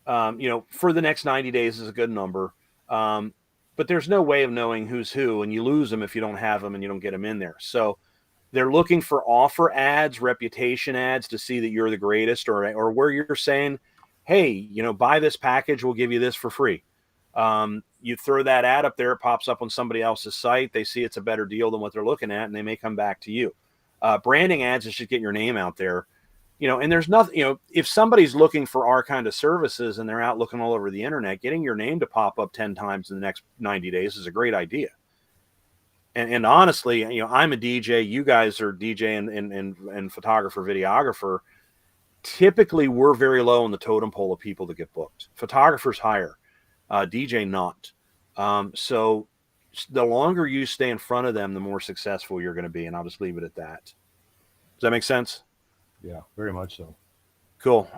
Speaker 4: for the next 90 days is a good number. But there's no way of knowing who's who, and you lose them if you don't have them and you don't get them in there. So they're looking for offer ads, reputation ads to see that you're the greatest, or where you're saying, hey, buy this package, we'll give you this for free. You throw that ad up there, it pops up on somebody else's site. They see it's a better deal than what they're looking at, and they may come back to you. Branding ads is just getting your name out there. And there's nothing, if somebody's looking for our kind of services and they're out looking all over the internet, getting your name to pop up 10 times in the next 90 days is a great idea. And honestly, I'm a DJ, you guys are DJ and photographer, videographer. Typically, we're very low on the totem pole of people that get booked. Photographers higher, DJ not. So the longer you stay in front of them, the more successful you're going to be. And I'll just leave it at that. Does that make sense?
Speaker 1: Yeah, very much so.
Speaker 4: Cool.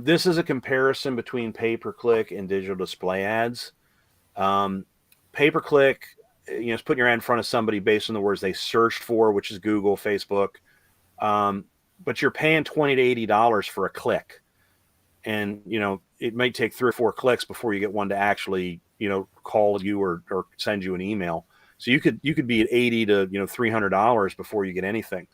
Speaker 4: This is a comparison between pay-per-click and digital display ads. Pay-per-click, it's putting your ad in front of somebody based on the words they searched for, which is Google, Facebook. But you're paying $20 to $80 for a click. And, it may take 3 or 4 clicks before you get one to actually, call you or send you an email. So you could be at $80 to, $300 before you get anything.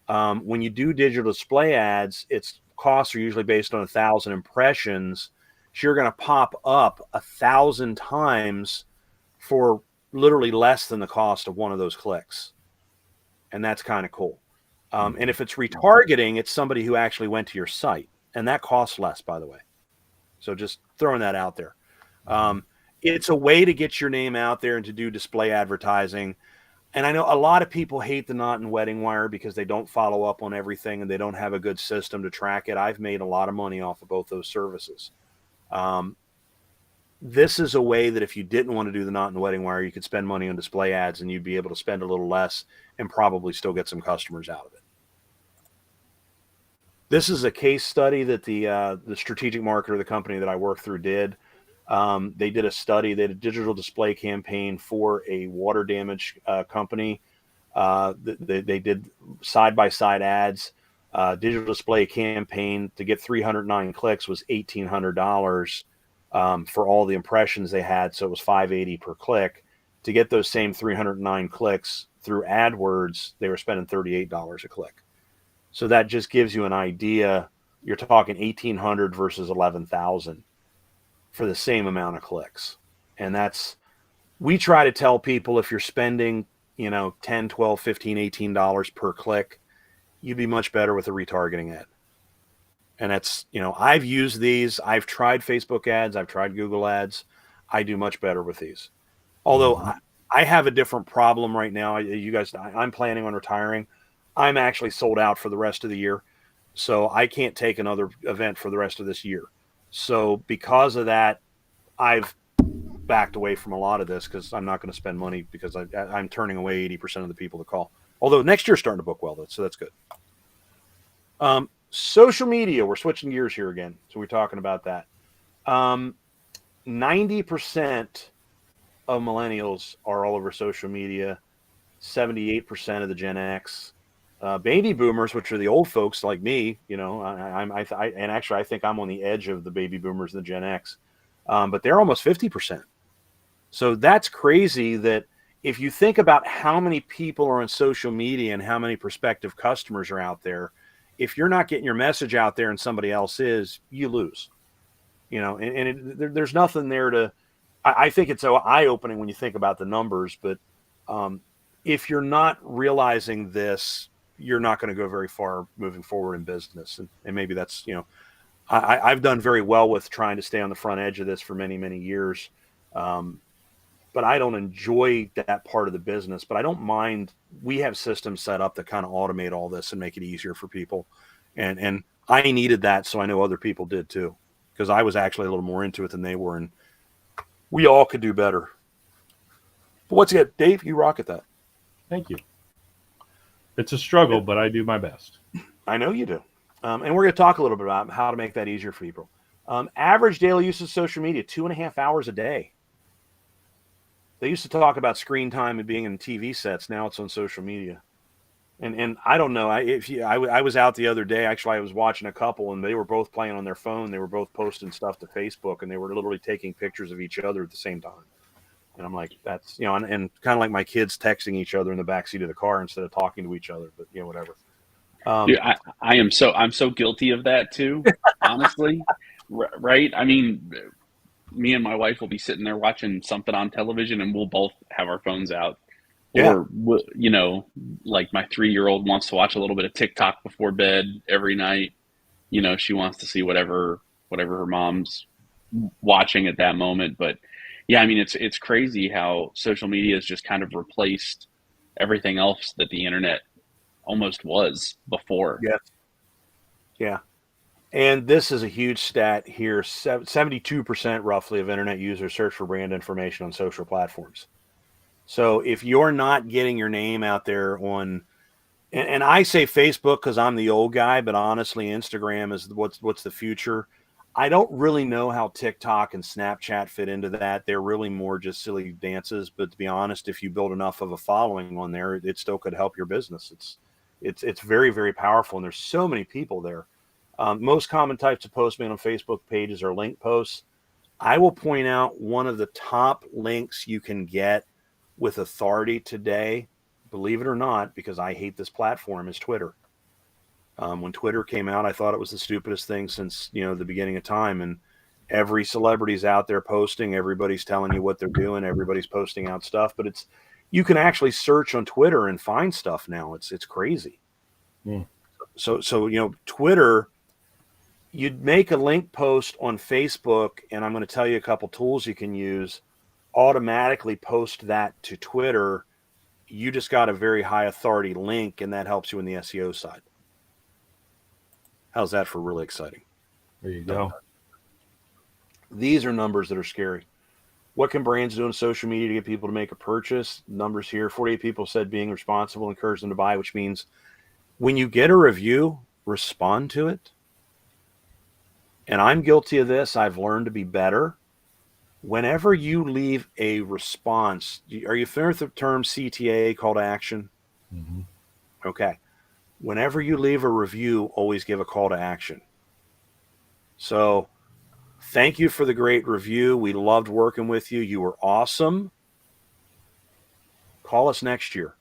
Speaker 4: When you do digital display ads, its costs are usually based on 1,000 impressions. So you're going to pop up 1,000 times for literally less than the cost of one of those clicks. And that's kind of cool. And if it's retargeting, it's somebody who actually went to your site, and that costs less, by the way. So just throwing that out there. It's a way to get your name out there and to do display advertising. And I know a lot of people hate the knot and wedding wire because they don't follow up on everything and they don't have a good system to track it. I've made a lot of money off of both those services. This is a way that if you didn't want to do the knot and wedding wire, you could spend money on display ads and you'd be able to spend a little less and probably still get some customers out of it. This is a case study that the strategic marketer, the company that I work through, did. They did a study. They did a digital display campaign for a water damage company. They did side-by-side ads. Digital display campaign to get 309 clicks was $1,800 for all the impressions they had. So it was $580 per click. To get those same 309 clicks through AdWords, they were spending $38 a click. So that just gives you an idea. You're talking $1,800 versus $11,000 for the same amount of clicks. And we try to tell people if you're spending, $10, $12, $15, $18 per click, you'd be much better with a retargeting ad. And that's, I've used these. I've tried Facebook ads. I've tried Google ads. I do much better with these. Although I have a different problem right now. You guys, I'm planning on retiring. I'm actually sold out for the rest of the year. So I can't take another event for the rest of this year. So because of that, I've backed away from a lot of this because I'm not going to spend money because I'm turning away 80% of the people that call. Although next year's starting to book well, so that's good. Social media, we're switching gears here again. So we're talking about that. 90% of millennials are all over social media. 78% of the Gen X. Baby boomers, which are the old folks like me, and actually I think I'm on the edge of the baby boomers and the Gen X, but they're almost 50%. So that's crazy that if you think about how many people are on social media and how many prospective customers are out there, if you're not getting your message out there and somebody else is, you lose. There's nothing there to. I think it's so eye-opening when you think about the numbers, but if you're not realizing this, you're not going to go very far moving forward in business. And maybe that's, I've done very well with trying to stay on the front edge of this for many, many years. But I don't enjoy that part of the business, but I don't mind. We have systems set up that kind of automate all this and make it easier for people. And I needed that. So I know other people did too, because I was actually a little more into it than they were. And we all could do better. But once again, Dave, you rock at that.
Speaker 1: Thank you. It's a struggle, but I do my best.
Speaker 4: I know you do. And we're going to talk a little bit about how to make that easier for people. Average daily use of social media, 2.5 hours a day. They used to talk about screen time and being in TV sets. Now it's on social media. And I don't know. I was out the other day. Actually, I was watching a couple, and they were both playing on their phone. They were both posting stuff to Facebook, and they were literally taking pictures of each other at the same time. And I'm like, that's, and kind of like my kids texting each other in the backseat of the car instead of talking to each other, but whatever.
Speaker 2: Dude, I'm so guilty of that too, honestly. Right. I mean, me and my wife will be sitting there watching something on television and we'll both have our phones out. Yeah. Or, like my 3-year-old wants to watch a little bit of TikTok before bed every night. you know, she wants to see whatever her mom's watching at that moment. But yeah, I mean, it's crazy how social media has just kind of replaced everything else that the internet almost was before.
Speaker 4: Yes. Yeah. And this is a huge stat here. 72% roughly of internet users search for brand information on social platforms. So if you're not getting your name out there on, and I say Facebook because I'm the old guy, but honestly, Instagram is what's the future. I don't really know how TikTok and Snapchat fit into that. They're really more just silly dances. But to be honest, if you build enough of a following on there, it still could help your business. It's very, very powerful, and there's so many people there. Most common types of posts made on Facebook pages are link posts. I will point out one of the top links you can get with authority today, believe it or not, because I hate this platform, is Twitter. When Twitter came out, I thought it was the stupidest thing since, the beginning of time. And every celebrity's out there posting. Everybody's telling you what they're doing. Everybody's posting out stuff. But you can actually search on Twitter and find stuff now. It's crazy.
Speaker 1: Mm.
Speaker 4: So Twitter, you'd make a link post on Facebook, and I'm going to tell you a couple tools you can use. Automatically post that to Twitter. You just got a very high authority link, and that helps you in the SEO side. How's that for really exciting?
Speaker 1: There you go.
Speaker 4: These are numbers that are scary. What can brands do on social media to get people to make a purchase? Numbers here, 48 people said being responsible encouraged them to buy, which means when you get a review, respond to it. And I'm guilty of this. I've learned to be better. Whenever you leave a response, are you familiar with the term CTA, call to action?
Speaker 1: Mm-hmm.
Speaker 4: Okay. Whenever you leave a review, always give a call to action. So thank you for the great review. We loved working with you. You were awesome. Call us next year.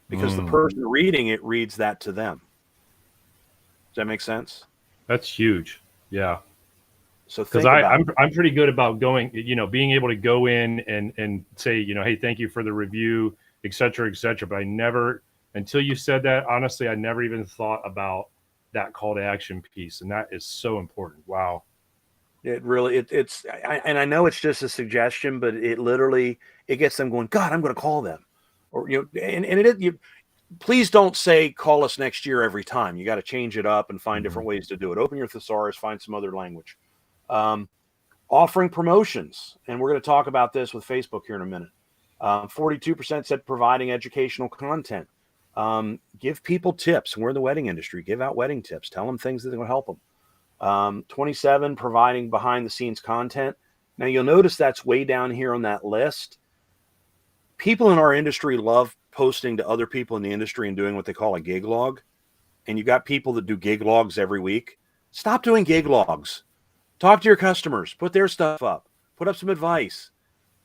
Speaker 4: Because the person reading it reads that to them. Does that make sense?
Speaker 1: That's huge. Yeah.
Speaker 4: So
Speaker 1: because I'm pretty good about going, being able to go in and say, hey, thank you for the review, et cetera, et cetera. But I never, until you said that, honestly, I never even thought about that call to action piece. And that is so important. Wow.
Speaker 4: It really, and I know it's just a suggestion, but it literally, it gets them going, God, I'm going to call them. Or, please don't say call us next year every time. You got to change it up and find different ways to do it. Open your thesaurus, find some other language. Offering promotions. And we're going to talk about this with Facebook here in a minute. 42% said providing educational content. Give people tips. We're in the wedding industry. Give out wedding tips. Tell them things that are going to help them. 27, providing behind the scenes content. Now you'll notice that's way down here on that list. People in our industry love posting to other people in the industry and doing what they call a gig log. And you got people that do gig logs every week. Stop doing gig logs. Talk to your customers. Put their stuff up. Put up some advice.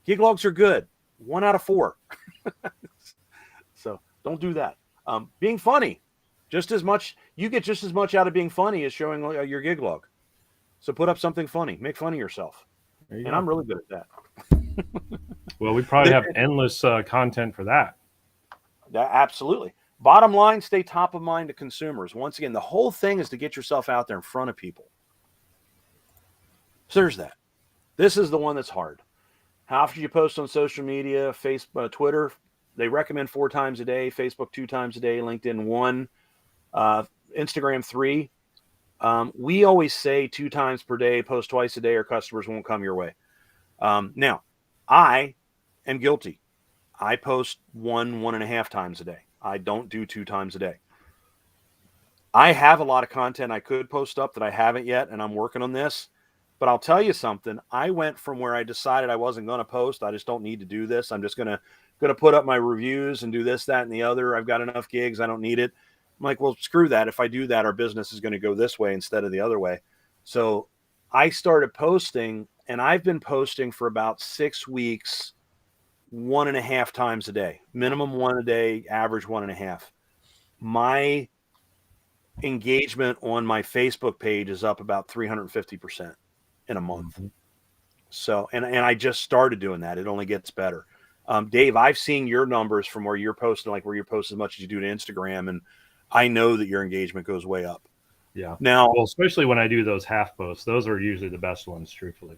Speaker 4: Gig logs are good. 1 out of 4. So don't do that. Being funny. Just as much, you get just as much out of being funny as showing your gig log. So put up something funny. Make fun of yourself. And I'm really good at that.
Speaker 1: Well, we probably have endless content for that.
Speaker 4: Absolutely. Bottom line, stay top of mind to consumers. Once again, the whole thing is to get yourself out there in front of people. So there's that. This is the one that's hard. How often you post on social media? Facebook, Twitter, they recommend 4 times a day. Facebook 2 times a day. LinkedIn 1. Instagram 3. We always say 2 times per day. Post twice a day, or customers won't come your way. Now, I am guilty. I post 1.5 times a day. I don't do 2 times a day. I have a lot of content I could post up that I haven't yet, and I'm working on this. But I'll tell you something. I went from where I decided I wasn't going to post. I just don't need to do this. I'm just going to put up my reviews and do this, that, and the other. I've got enough gigs. I don't need it. I'm like, well, screw that. If I do that, our business is going to go this way instead of the other way. So I started posting, and I've been posting for about 6 weeks, 1.5 times a day. Minimum 1 a day, average 1.5. My engagement on my Facebook page is up about 350%. in a month. Mm-hmm. So, and I just started doing that. It only gets better. Dave, I've seen your numbers from where you're posting, like where you post as much as you do to Instagram. And I know that your engagement goes way up.
Speaker 1: Yeah.
Speaker 4: Now,
Speaker 1: well, especially when I do those half posts, those are usually the best ones, truthfully.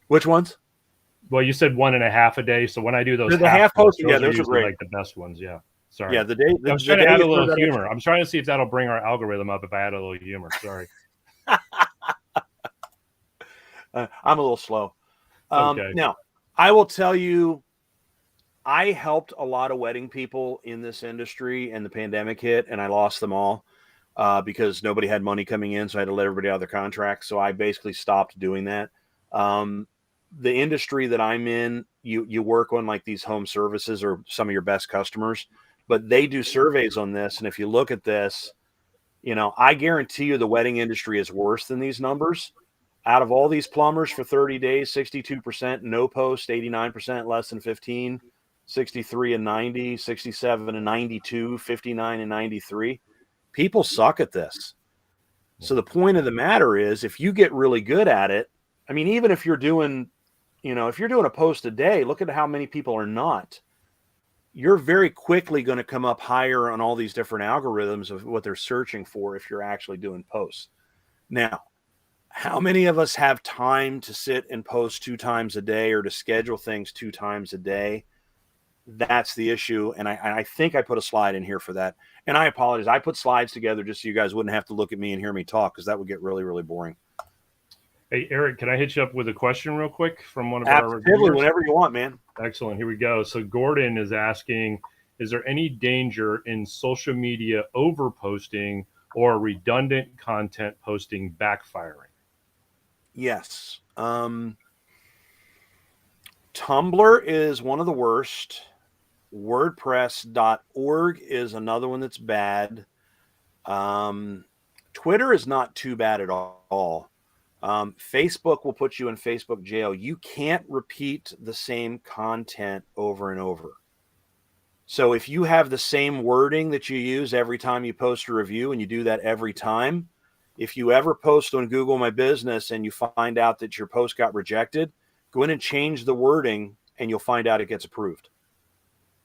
Speaker 4: which ones?
Speaker 1: Well, you said 1.5 a day. So when I do those
Speaker 4: The half posts, yeah,
Speaker 1: those are
Speaker 4: those are
Speaker 1: usually
Speaker 4: great.
Speaker 1: like the best ones. Yeah. Sorry.
Speaker 4: Yeah,
Speaker 1: I was trying to add a little humor. I'm trying to see if that'll bring our algorithm up if I add a little humor. Sorry.
Speaker 4: I'm a little slow.
Speaker 1: Okay.
Speaker 4: Now, I will tell you, I helped a lot of wedding people in this industry, and the pandemic hit, and I lost them all because nobody had money coming in, so I had to let everybody out of their contracts. So I basically stopped doing that. The industry that I'm in, you work on like these home services or some of your best customers, but they do surveys on this, and if you look at this, I guarantee you the wedding industry is worse than these numbers. Out of all these plumbers for 30 days, 62% no post, 89% less than 15, 63 and 90, 67 and 92, 59 and 93. People suck at this. So the point of the matter is, if you get really good at it, I mean, even if you're doing, if you're doing a post a day, look at how many people are not. You're very quickly going to come up higher on all these different algorithms of what they're searching for if you're actually doing posts. Now, how many of us have time to sit and post 2 times a day or to schedule things 2 times a day? That's the issue. And I think I put a slide in here for that. And I apologize. I put slides together just so you guys wouldn't have to look at me and hear me talk, because that would get really, really boring.
Speaker 1: Hey, Eric, can I hit you up with a question real quick from one of
Speaker 4: our viewers? Whenever you want, man.
Speaker 1: Excellent. Here we go. So Gordon is asking, is there any danger in social media over posting or redundant content posting backfiring?
Speaker 4: Yes. Tumblr is one of the worst. WordPress.org is another one that's bad. Twitter is not too bad at all. Facebook will put you in Facebook jail. You can't repeat the same content over and over. So if you have the same wording that you use every time you post a review, and you do that every time, if you ever post on Google My Business and you find out that your post got rejected, go in and change the wording and you'll find out it gets approved.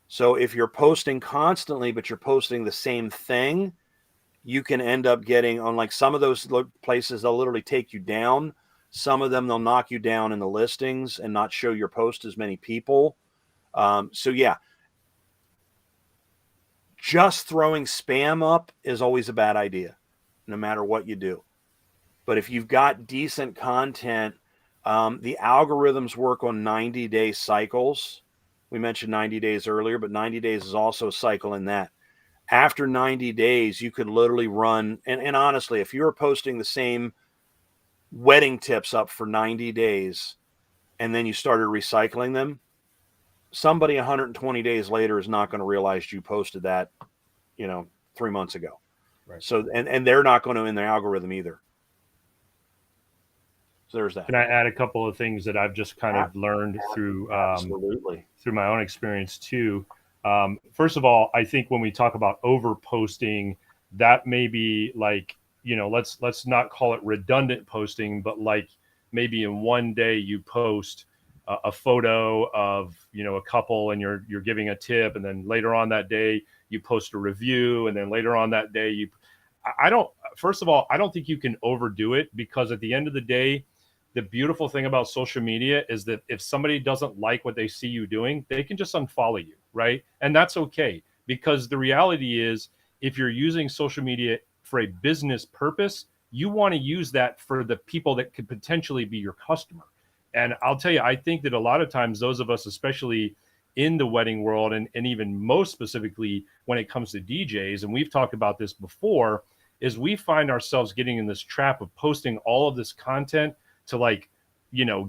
Speaker 4: So if you're posting constantly, but you're posting the same thing, you can end up getting on, like, some of those places, they'll literally take you down. Some of them, they'll knock you down in the listings and not show your post as many people. So yeah, just throwing spam up is always a bad idea, no matter what you do. But if you've got decent content, the algorithms work on 90-day cycles. We mentioned 90 days earlier, but 90 days is also a cycle in that. After 90 days, you could literally run, and honestly, if you were posting the same wedding tips up for 90 days and then you started recycling them, somebody 120 days later is not going to realize you posted that, 3 months ago.
Speaker 1: Right.
Speaker 4: So, and they're not going to in the algorithm either. So there's that.
Speaker 1: Can I add a couple of things that I've just kind of learned through my own experience too? First of all, I think when we talk about over posting, that may be like, let's not call it redundant posting, but like maybe in one day you post a photo of, a couple and you're giving a tip, and then later on that day you post a review, and then later on that day first of all, I don't think you can overdo it, because at the end of the day, the beautiful thing about social media is that if somebody doesn't like what they see you doing, they can just unfollow you, right? And that's okay, because the reality is, if you're using social media for a business purpose, you want to use that for the people that could potentially be your customer. And I'll tell you, I think that a lot of times those of us, especially in the wedding world, and even most specifically when it comes to DJs, and we've talked about this before, is we find ourselves getting in this trap of posting all of this content to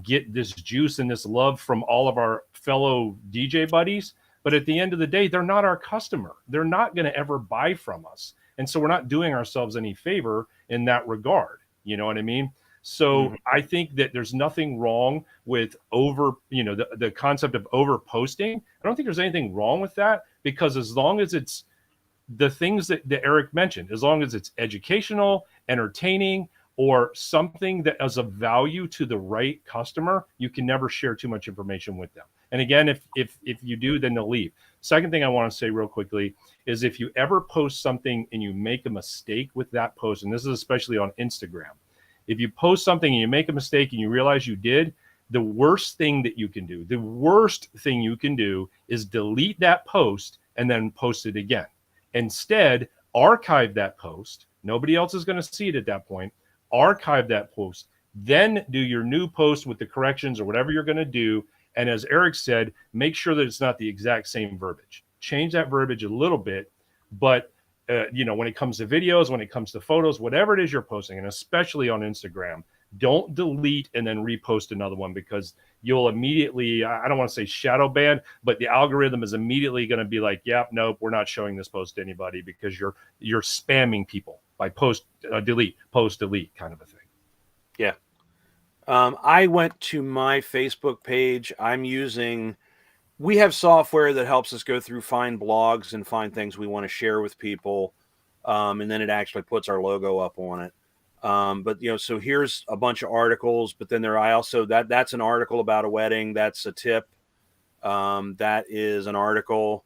Speaker 1: get this juice and this love from all of our fellow DJ buddies. But at the end of the day, they're not our customer. They're not going to ever buy from us. And so we're not doing ourselves any favor in that regard. You know what I mean? So I think that there's nothing wrong with the concept of over posting. I don't think there's anything wrong with that, because as long as it's the things that Eric mentioned, as long as it's educational, entertaining, or something that is of value to the right customer, you can never share too much information with them. And again, if you do, then they'll leave. Second thing I want to say real quickly is if you ever post something and you make a mistake with that post, and this is especially on Instagram, if you post something and you make a mistake and you realize you did, the worst thing you can do is delete that post and then post it again. Instead, archive that post. Nobody else is going to see it at that point. Archive that post. Then do your new post with the corrections or whatever you're going to do. And as Eric said, make sure that it's not the exact same verbiage. Change that verbiage a little bit. But, when it comes to videos, when it comes to photos, whatever it is you're posting, and especially on Instagram, don't delete and then repost another one, because you'll immediately, I don't want to say shadow ban, but the algorithm is immediately going to be like, yep, nope, we're not showing this post to anybody, because you're spamming people by post delete kind of a thing.
Speaker 4: Yeah. I went to my Facebook page. We have software that helps us go through, find blogs and find things we want to share with people. And then it actually puts our logo up on it. But so here's a bunch of articles, but then that's an article about a wedding. That's a tip. That is an article.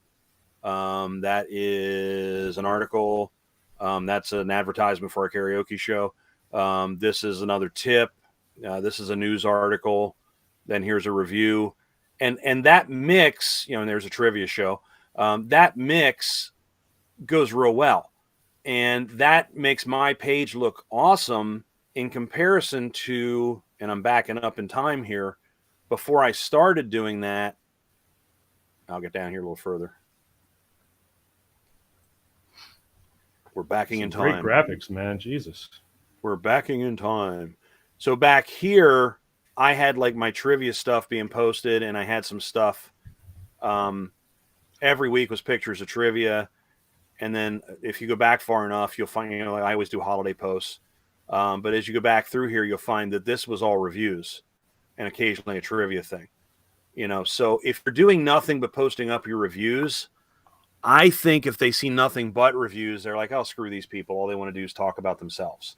Speaker 4: That is an article. That's an advertisement for our karaoke show. This is another tip. This is a news article. Then here's a review. And that mix, and there's a trivia show. That mix goes real well. And that makes my page look awesome in comparison to, and I'm backing up in time here, before I started doing that, I'll get down here a little further. We're backing in time.
Speaker 1: Great graphics, man. Jesus.
Speaker 4: We're backing in time. So back here, I had like my trivia stuff being posted, and I had some stuff. Every week was pictures of trivia. And then if you go back far enough, you'll find, I always do holiday posts. But as you go back through here, you'll find that this was all reviews and occasionally a trivia thing. So if you're doing nothing but posting up your reviews, I think if they see nothing but reviews, they're like, oh, screw these people. All they want to do is talk about themselves.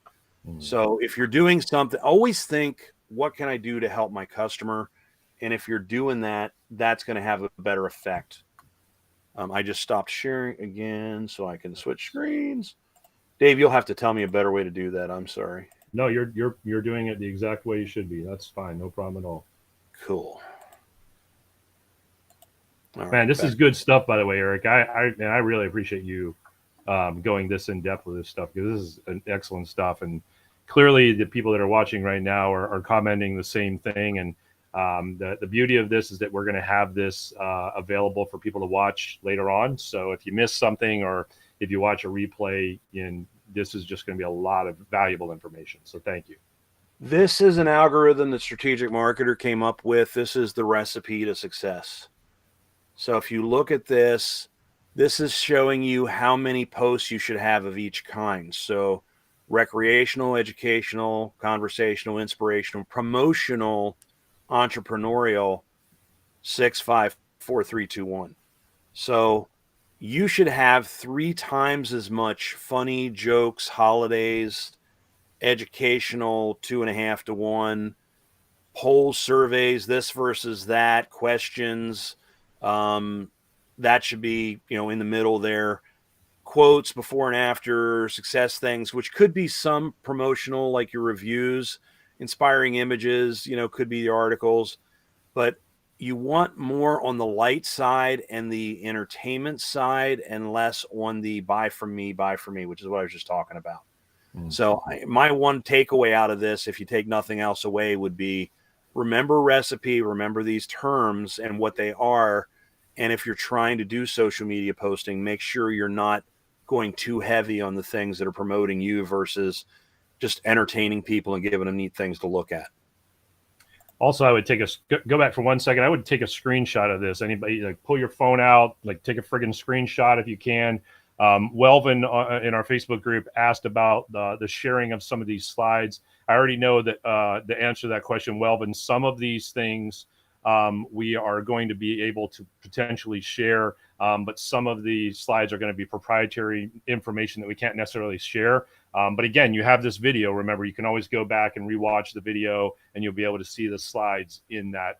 Speaker 4: So if you're doing something, always think, what can I do to help my customer? And if you're doing that, that's going to have a better effect. I just stopped sharing again so I can switch screens. Dave, you'll have to tell me a better way to do that. I'm sorry.
Speaker 1: No, you're doing it the exact way you should be. That's fine. No problem at all.
Speaker 4: Cool.
Speaker 1: All Man, this is good stuff, by the way, Eric. I really appreciate you going this in depth with this stuff, because this is an excellent stuff. And clearly the people that are watching right now are commenting the same thing. And the beauty of this is that we're going to have this available for people to watch later on. So if you miss something, or if you watch a replay, this is just going to be a lot of valuable information. So thank you.
Speaker 4: This is an algorithm that Strategic Marketer came up with. This is the recipe to success. So if you look at this, this is showing you how many posts you should have of each kind. So recreational, educational, conversational, inspirational, promotional, entrepreneurial, 6, 5, 4, 3, 2, 1. So you should have 3 times as much funny jokes, holidays, educational, 2.5 to 1, polls, surveys, this versus that, questions. That should be, in the middle there. Quotes, before and after, success things, which could be some promotional, like your reviews, inspiring images, could be the articles, but you want more on the light side and the entertainment side, and less on the buy from me, which is what I was just talking about. So my one takeaway out of this, if you take nothing else away, would be remember recipe, remember these terms and what they are. And if you're trying to do social media posting, make sure you're not going too heavy on the things that are promoting you versus just entertaining people and giving them neat things to look at.
Speaker 1: Also, I would go back for 1 second. I would take a screenshot of this. Anybody, pull your phone out, take a friggin' screenshot if you can. Welvin in our Facebook group asked about the sharing of some of these slides. I already know that the answer to that question, Welvin, some of these things we are going to be able to potentially share, but some of the slides are going to be proprietary information that we can't necessarily share. But again, you have this video. Remember, you can always go back and rewatch the video, and you'll be able to see the slides in that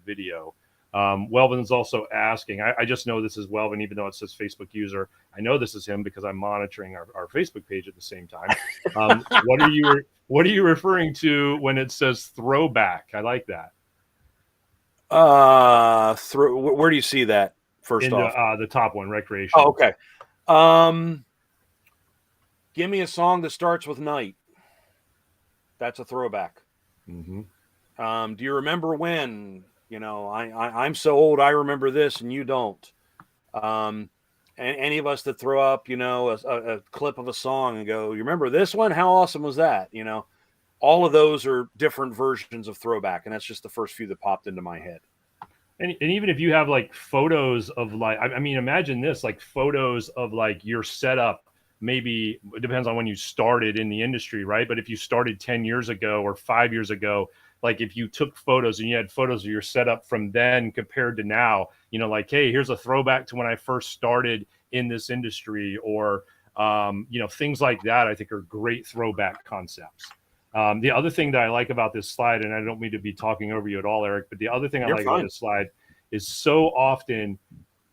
Speaker 1: video. Welvin's also asking, I just know this is Welvin, even though it says Facebook user. I know this is him because I'm monitoring our Facebook page at the same time. What are you referring to when it says throwback? I like that.
Speaker 4: Where do you see that first off?
Speaker 1: The top one, recreation.
Speaker 4: Oh, okay. Give me a song that starts with night. That's a throwback.
Speaker 1: Mm-hmm.
Speaker 4: Do you remember when? You know, I'm so old, I remember this and you don't. And any of us that throw up, you know, a clip of a song and go, you remember this one? How awesome was that? You know, all of those are different versions of throwback. And that's just the first few that popped into my head.
Speaker 1: And even if you have like photos of like, I mean, imagine this, like photos of like your setup, maybe it depends on when you started in the industry, right? But if you started 10 years ago or 5 years ago, like if you took photos and you had photos of your setup from then compared to now, you know, like, hey, here's a throwback to when I first started in this industry, or, you know, things like that, I think are great throwback concepts. The other thing that I like about this slide, and I don't mean to be talking over you at all, Eric, but the other thing I like about this slide is so often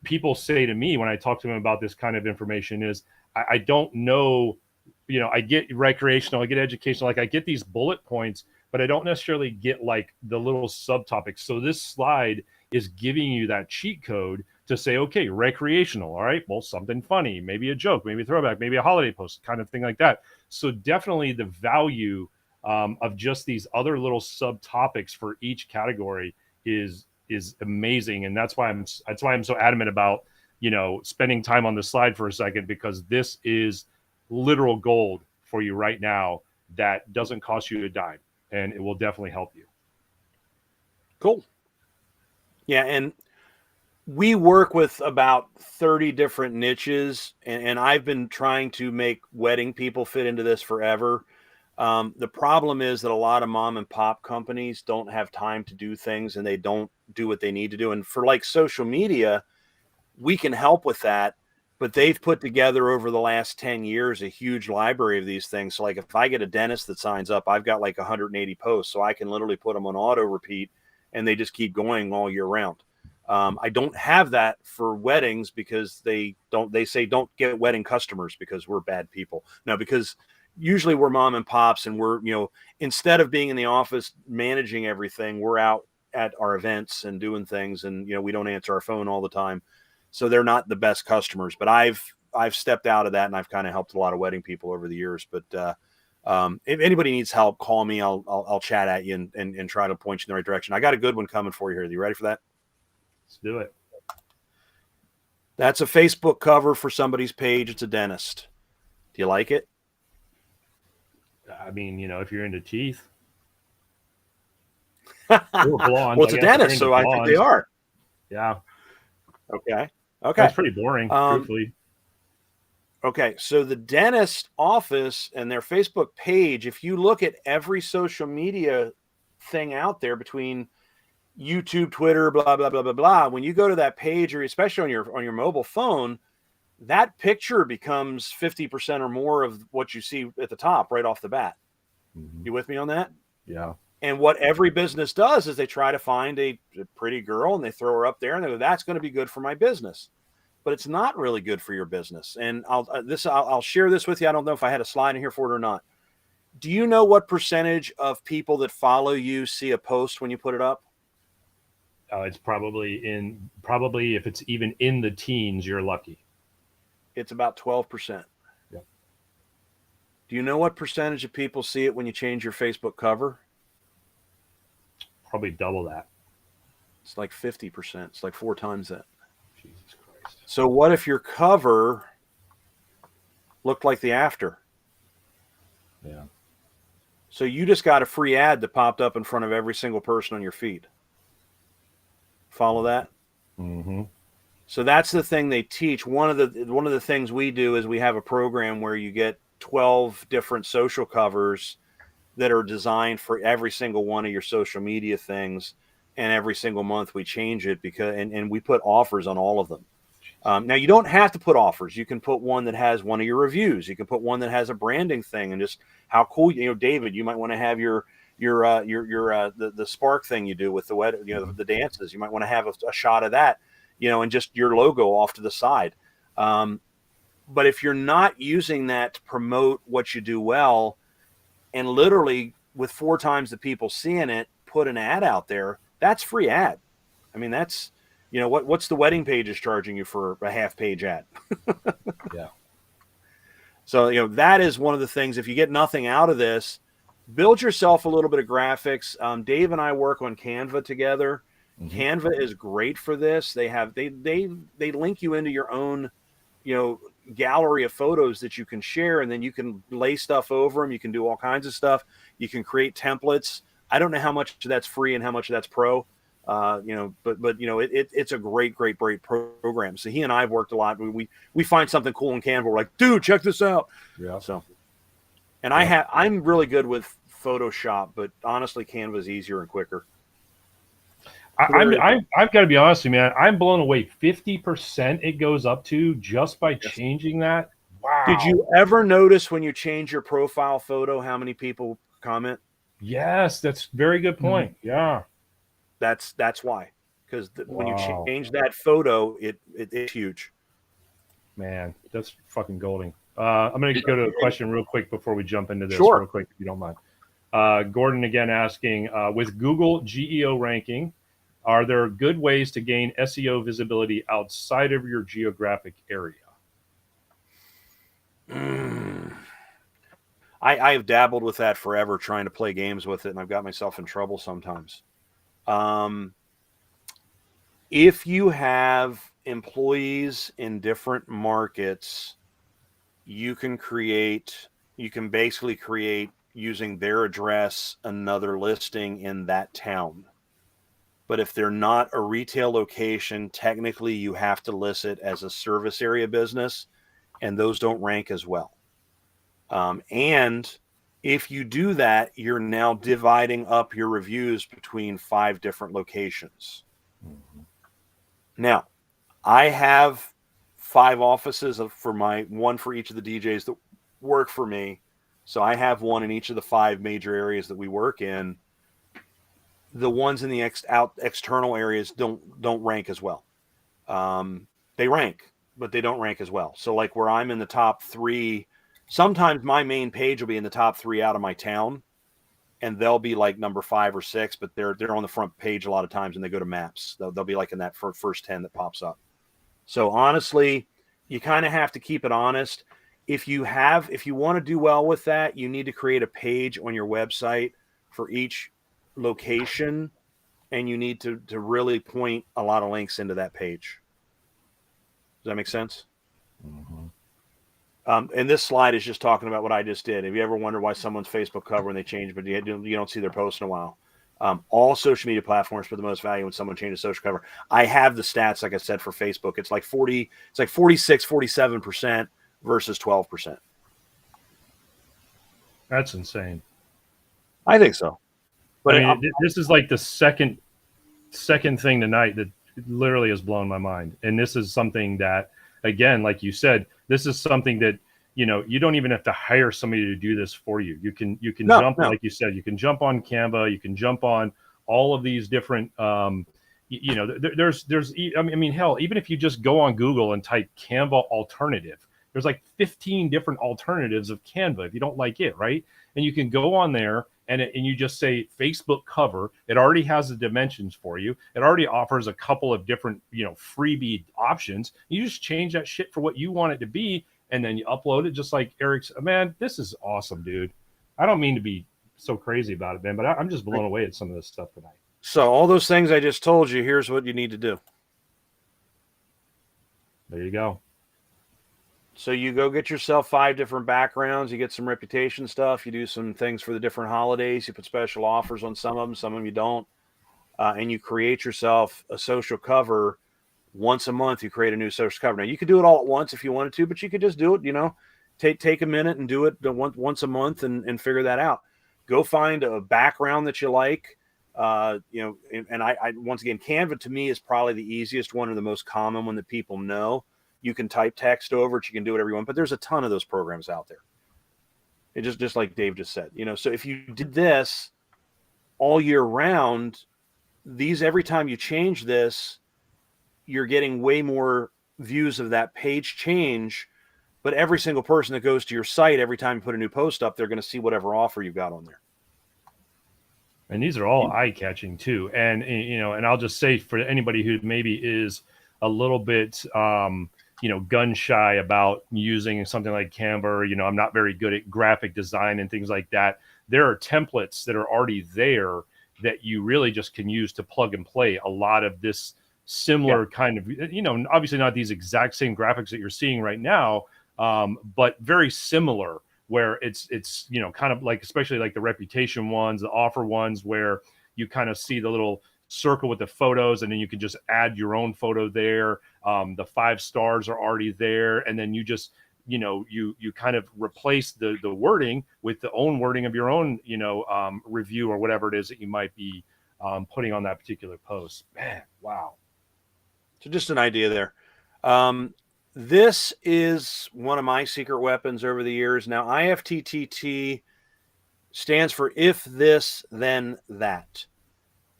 Speaker 1: people say to me when I talk to them about this kind of information is, I don't know, you know, I get recreational, I get educational, like I get these bullet points, but I don't necessarily get like the little subtopics. So this slide is giving you that cheat code to say, okay, recreational. All right, well, something funny, maybe a joke, maybe a throwback, maybe a holiday post, kind of thing like that. So definitely the value of just these other little subtopics for each category is amazing. And that's why I'm so adamant about, you know, spending time on the slide for a second, because this is literal gold for you right now that doesn't cost you a dime. And it will definitely help you.
Speaker 4: Cool. Yeah, and we work with about 30 different niches, and I've been trying to make wedding people fit into this forever. The problem is that a lot of mom and pop companies don't have time to do things, and they don't do what they need to do. And for like social media, we can help with that. But they've put together over the last 10 years a huge library of these things. So like if I get a dentist that signs up, I've got like 180 posts, so I can literally put them on auto repeat and they just keep going all year round. I don't have that for weddings because they say don't get wedding customers because we're bad people. No, because usually we're mom and pops, and we're, you know, instead of being in the office managing everything, we're out at our events and doing things, and, you know, we don't answer our phone all the time. So they're not the best customers, but I've stepped out of that, and I've kind of helped a lot of wedding people over the years. But if anybody needs help, call me. I'll chat at you and try to point you in the right direction. I got a good one coming for you here. Are you ready for that?
Speaker 1: Let's do it.
Speaker 4: That's a Facebook cover for somebody's page. It's a dentist. Do you like it?
Speaker 1: I mean, you know, if you're into teeth. Or blondes,
Speaker 4: well, it's a dentist, so blondes. I think they are.
Speaker 1: Yeah.
Speaker 4: Okay.
Speaker 1: That's pretty boring, truthfully.
Speaker 4: Okay, so the dentist office and their Facebook page, if you look at every social media thing out there between YouTube, Twitter, blah, blah, blah, blah, blah, when you go to that page, or especially on your mobile phone, that picture becomes 50% or more of what you see at the top right off the bat. Mm-hmm. You with me on that?
Speaker 1: Yeah.
Speaker 4: And what every business does is they try to find a pretty girl and they throw her up there and they go, that's going to be good for my business. But it's not really good for your business. And I'll share this with you. I don't know if I had a slide in here for it or not. Do you know what percentage of people that follow you see a post when you put it up?
Speaker 1: It's probably if it's even in the teens, you're lucky.
Speaker 4: It's about 12%.
Speaker 1: Yep.
Speaker 4: Do you know what percentage of people see it when you change your Facebook cover?
Speaker 1: Probably double that.
Speaker 4: It's like 50%. It's like 4 times that.
Speaker 1: Jesus Christ.
Speaker 4: So what if your cover looked like the after?
Speaker 1: Yeah.
Speaker 4: So you just got a free ad that popped up in front of every single person on your feed. Follow that?
Speaker 1: Mm-hmm.
Speaker 4: So that's the thing they teach. One of the things we do is we have a program where you get 12 different social covers that are designed for every single one of your social media things, and every single month we change it and we put offers on all of them. Now you don't have to put offers. You can put one that has one of your reviews. You can put one that has a branding thing and just how cool, David, you might want to have your the spark thing you do with the wedding, the dances. You might want to have a shot of that, and just your logo off to the side. But if you're not using that to promote what you do well, and literally with 4 times the people seeing it, put an ad out there, that's free ad. I mean, that's, what's the wedding pages charging you for a half-page ad?
Speaker 1: Yeah.
Speaker 4: So, that is one of the things. If you get nothing out of this, build yourself a little bit of graphics. Dave and I work on Canva together. Mm-hmm. Canva is great for this. They link you into your own, gallery of photos that you can share, and then you can lay stuff over them. You can do all kinds of stuff. You can create templates. I don't know how much that's free and how much that's pro. But it's a great program. So he and I have worked a lot. We find something cool in Canva. We're like, dude, check this out.
Speaker 1: Yeah.
Speaker 4: So, and I'm really good with Photoshop, but honestly, Canva is easier and quicker.
Speaker 1: I've got to be honest with you, man. I'm blown away. 50% it goes up to just by changing that. Wow.
Speaker 4: Did you ever notice when you change your profile photo how many people comment?
Speaker 1: Yes, that's a very good point. Mm-hmm. Yeah.
Speaker 4: That's why. Because when you change that photo, it's huge.
Speaker 1: Man, that's fucking golden. I'm going to go to a question real quick before we jump into this real quick, if you don't mind. Gordon again asking, with Google GEO ranking, are there good ways to gain SEO visibility outside of your geographic area?
Speaker 4: I have dabbled with that forever, trying to play games with it, and I've got myself in trouble sometimes. If you have employees in different markets, you can basically create, using their address, another listing in that town. But if they're not a retail location, technically you have to list it as a service area business, and those don't rank as well. And if you do that, you're now dividing up your reviews between 5 different locations. Mm-hmm. Now, I have 5 offices one for each of the DJs that work for me. So I have one in each of the 5 major areas that we work in. The ones in the external areas don't rank as well. They rank, but they don't rank as well. So like where I'm in the top 3, sometimes my main page will be in the top 3 out of my town, and they'll be like number 5 or 6, but they're on the front page a lot of times, and they go to maps. They'll be like in that first 10 that pops up. So honestly, you kind of have to keep it honest. If you want to do well with that, you need to create a page on your website for each location, and you need to really point a lot of links into that page. Does that make sense? Mm-hmm. And this slide is just talking about what I just did. Have you ever wondered why someone's Facebook cover when they change, but you don't see their post in a while? All social media platforms put the most value when someone changes social cover. I have the stats, like I said, for Facebook. It's like 46, 47% versus 12%.
Speaker 1: That's insane.
Speaker 4: I think so.
Speaker 1: But I mean, this is like the second thing tonight that literally has blown my mind. And this is something that, again, like you said, this is something that, you don't even have to hire somebody to do this for you. You can like you said, you can jump on Canva, you can jump on all of these different, there's, I mean, hell, even if you just go on Google and type Canva alternative, there's like 15 different alternatives of Canva if you don't like it, right? And you can go on there and you just say Facebook cover. It already has the dimensions for you. It already offers a couple of different, freebie options. You just change that shit for what you want it to be, and then you upload it just like Eric's. Man, this is awesome, dude. I don't mean to be so crazy about it, man, but I'm just blown away at some of this stuff tonight.
Speaker 4: So all those things I just told you, here's what you need to do.
Speaker 1: There you go.
Speaker 4: So you go get yourself 5 different backgrounds. You get some reputation stuff. You do some things for the different holidays. You put special offers on some of them you don't. And you create yourself a social cover. Once a month, you create a new social cover. Now, you could do it all at once if you wanted to, but you could just do it, take a minute and do it once a month and figure that out. Go find a background that you like. And I once again, Canva to me is probably the easiest one or the most common one that people know. You can type text over it. You can do whatever you want, but there's a ton of those programs out there. It just like Dave just said, so if you did this, all year round, every time you change this, you're getting way more views of that page change. But every single person that goes to your site, every time you put a new post up, they're going to see whatever offer you've got on there.
Speaker 1: And these are all eye-catching too. And, you know, and I'll just say for anybody who maybe is a little bit, you know, gun shy about using something like Canva, or, you know, I'm not very good at graphic design and things like that. There are templates that are already there that you really just can use to plug and play a lot of this similar kind of, you know, obviously not these exact same graphics that you're seeing right now, but very similar, where it's, you know, kind of like, especially like the reputation ones, the offer ones, where you kind of see the little circle with the photos, and then you can just add your own photo there. The 5 stars are already there. And then you just, you know, you kind of replace the wording with the own wording of your own, you know, review or whatever it is that you might be putting on that particular post. Man, wow.
Speaker 4: So just an idea there. This is one of my secret weapons over the years. Now, IFTTT stands for if this, then that.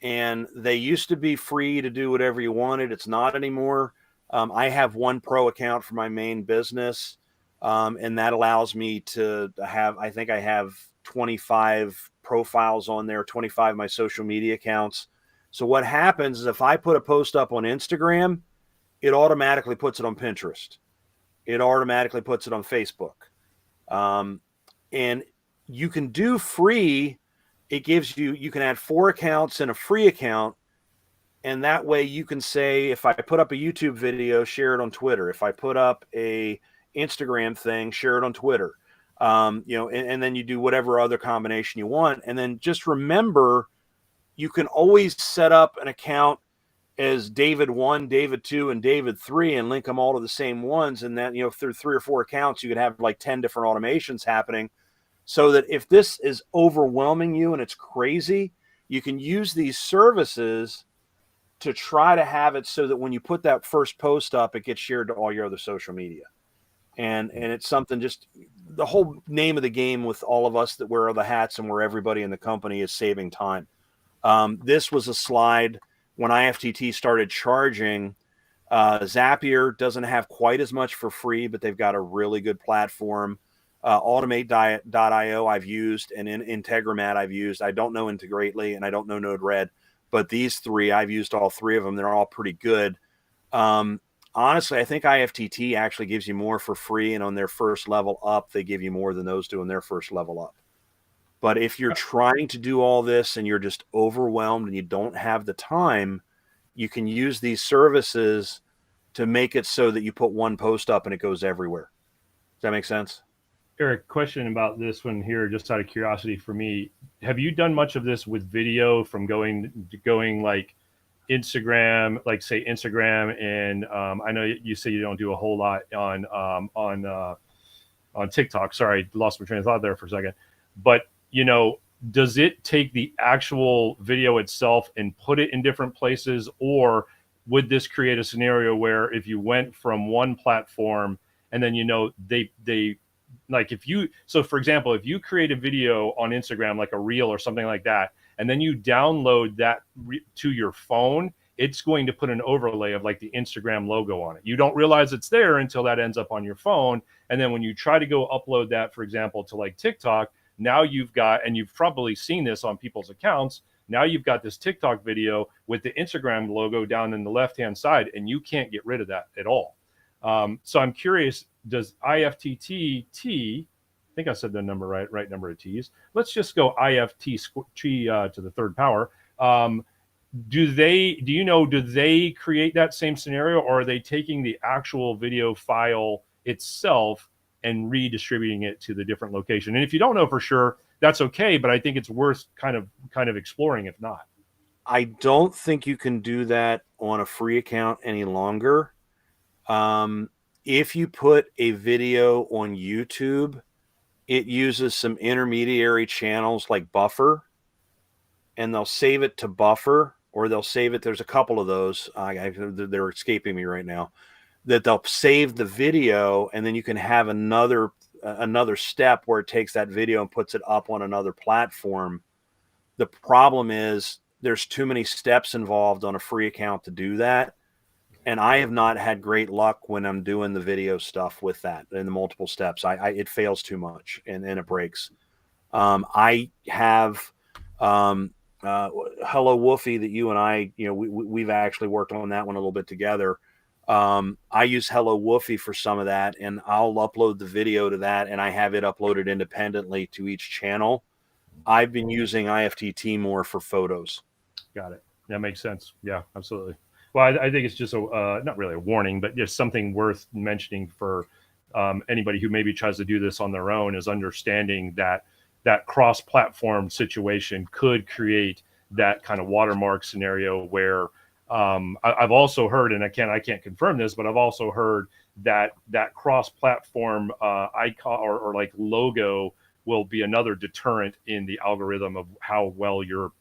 Speaker 4: And they used to be free to do whatever you wanted. It's not anymore. I have one pro account for my main business, and that allows me to have, I think I have 25 profiles on there, 25 of my social media accounts. So what happens is if I put a post up on Instagram, it automatically puts it on Pinterest. It automatically puts it on Facebook. And you can do free. It gives you, you can add 4 accounts and a free account. And that way you can say, if I put up a YouTube video, share it on Twitter. If I put up a Instagram thing, share it on Twitter. You know, and then you do whatever other combination you want. And then just remember, you can always set up an account as David 1, David 2, and David 3 and link them all to the same ones. And then, you know, through 3 or 4 accounts, you could have like 10 different automations happening, so that if this is overwhelming you and it's crazy, you can use these services to try to have it so that when you put that first post up, it gets shared to all your other social media. And it's something, just the whole name of the game with all of us that wear the hats and where everybody in the company is saving time. This was a slide when IFTT started charging. Zapier doesn't have quite as much for free, but they've got a really good platform. Automate.io I've used, and in Integromat I've used. I don't know Integrately, and I don't know Node-RED, but these 3, I've used all 3 of them. They're all pretty good. Honestly, I think IFTT actually gives you more for free, and on their first level up, they give you more than those do on their first level up. But if you're trying to do all this and you're just overwhelmed and you don't have the time, you can use these services to make it so that you put one post up and it goes everywhere. Does that make sense?
Speaker 1: Eric, question about this one here, just out of curiosity for me. Have you done much of this with video, from going like Instagram, like say Instagram, and I know you say you don't do a whole lot on TikTok. Sorry, lost my train of thought there for a second. But, you know, does it take the actual video itself and put it in different places, or would this create a scenario where if you went from one platform and then, you know, they like, if you, so for example, if you create a video on Instagram, like a reel or something like that, and then you download that to your phone, it's going to put an overlay of like the Instagram logo on it. You don't realize it's there until that ends up on your phone. And then when you try to go upload that, for example, to like TikTok, now you've got, and you've probably seen this on people's accounts, now you've got this TikTok video with the Instagram logo down in the left-hand side, and you can't get rid of that at all. So I'm curious, does IFTTT, I think I said the number right number of T's. Let's just go IFT to the 3rd power. Do they create that same scenario, or are they taking the actual video file itself and redistributing it to the different location? And if you don't know for sure, that's okay, but I think it's worth kind of exploring if not.
Speaker 4: I don't think you can do that on a free account any longer. If you put a video on YouTube, it uses some intermediary channels like Buffer, and they'll save it to Buffer, or they'll save it. There's a couple of those. They're escaping me right now. That they'll save the video, and then you can have another step where it takes that video and puts it up on another platform The problem is there's too many steps involved on a free account to do that. And I have not had great luck when I'm doing the video stuff with that and the multiple steps. It fails too much and it breaks. I have Hello Woofy that you and I, we've actually worked on that one a little bit together. I use Hello Woofy for some of that, and I'll upload the video to that, and I have it uploaded independently to each channel. I've been using IFTT more for photos.
Speaker 1: Got it. That makes sense. Yeah, absolutely. Well, I think it's just not really a warning, but just something worth mentioning for anybody who maybe tries to do this on their own, is understanding that cross-platform situation could create that kind of watermark scenario where I've also heard, and I can't confirm this, but I've also heard that cross-platform icon or like logo will be another deterrent in the algorithm of how well your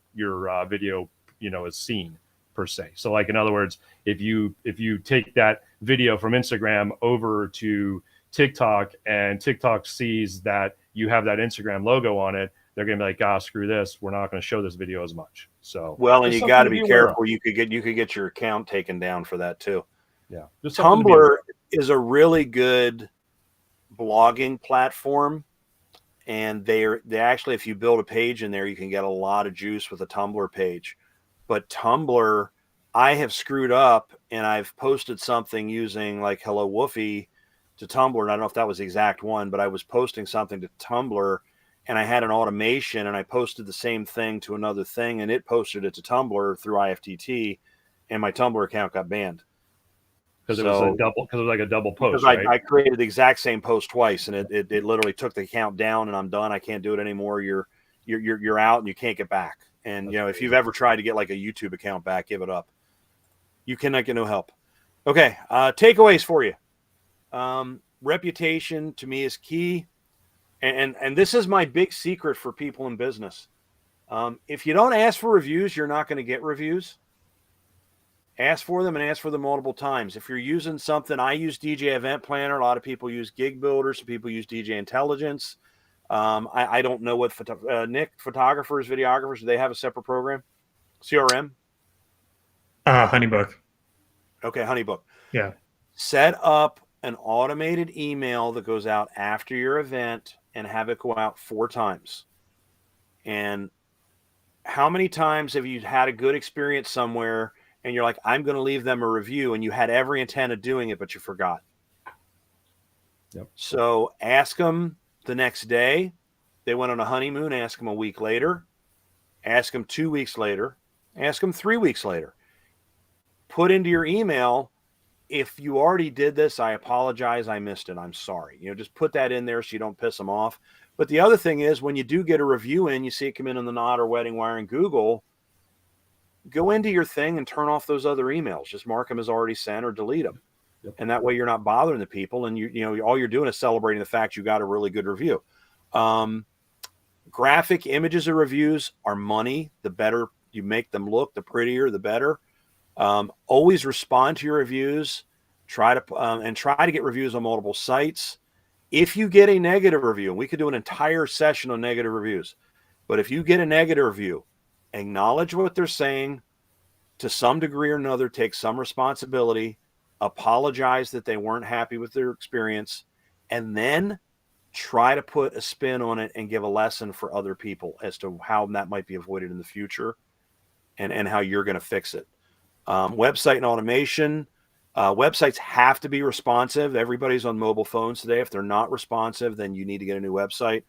Speaker 1: video is seen, per se. So like, in other words, if you take that video from Instagram over to TikTok and TikTok sees that you have that Instagram logo on it, they're going to be like, screw this. We're not going to show this video as much. So,
Speaker 4: well, and you got to be careful. You could get your account taken down for that too.
Speaker 1: Yeah.
Speaker 4: Tumblr is a really good blogging platform. And they actually, if you build a page in there, you can get a lot of juice with a Tumblr page. But Tumblr, I have screwed up, and I've posted something using like Hello Woofy to Tumblr. And I don't know if that was the exact one, but I was posting something to Tumblr, and I had an automation, and I posted the same thing to another thing, and it posted it to Tumblr through IFTT, and my Tumblr account got banned.
Speaker 1: Because it was like a double post,
Speaker 4: because
Speaker 1: right?
Speaker 4: I created the exact same post twice, and it literally took the account down, and I'm done. I can't do it anymore. You're out, and you can't get back. And if you've ever tried to get like a YouTube account back, give it up. You cannot get no help. Okay, takeaways for you. Reputation to me is key, and this is my big secret for people in business. If you don't ask for reviews, you're not going to get reviews. Ask for them, and ask for them multiple times. If you're using something, I use DJ Event Planner. A lot of people use Gig Builder. Some people use DJ Intelligence. I don't know what Nick, photographers, videographers, do they have a separate program? CRM?
Speaker 3: Honeybook.
Speaker 4: Okay, Honeybook.
Speaker 3: Yeah.
Speaker 4: Set up an automated email that goes out after your event and have it go out 4 times. And how many times have you had a good experience somewhere and you're like, I'm going to leave them a review, and you had every intent of doing it, but you forgot?
Speaker 1: Yep.
Speaker 4: So ask them the next day. They went on a honeymoon, ask them a week later. Ask them 2 weeks later. Ask them 3 weeks later. Put into your email, if you already did this, I apologize, I missed it, I'm sorry. Just put that in there so you don't piss them off. But the other thing is, when you do get a review in, you see it come in on the Knot or Wedding Wire and Google, go into your thing and turn off those other emails. Just mark them as already sent or delete them. Yep. And that way you're not bothering the people, and all you're doing is celebrating the fact you got a really good review. Graphic images of reviews are money. The better you make them look, the prettier, the better. Always respond to your reviews. Try to get reviews on multiple sites. If you get a negative review, and we could do an entire session on negative reviews, but if you get a negative review, acknowledge what they're saying to some degree or another, take some responsibility, apologize that they weren't happy with their experience, and then try to put a spin on it and give a lesson for other people as to how that might be avoided in the future, and how you're going to fix it. Website and automation. Websites have to be responsive. Everybody's on mobile phones today. If they're not responsive, then you need to get a new website.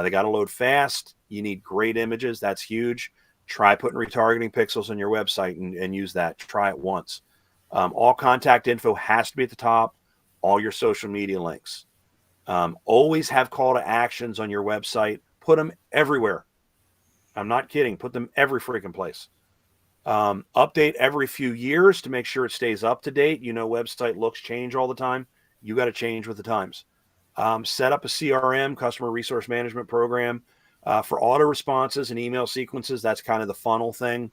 Speaker 4: They got to load fast. You need great images. That's huge. Try putting retargeting pixels on your website and use that. Try it once. All contact info has to be at the top. All your social media links. Always have call to actions on your website. Put them everywhere. I'm not kidding. Put them every freaking place. Update every few years to make sure it stays up to date. Website looks change all the time. You got to change with the times. Set up a CRM, customer resource management program, for auto responses and email sequences. That's kind of the funnel thing.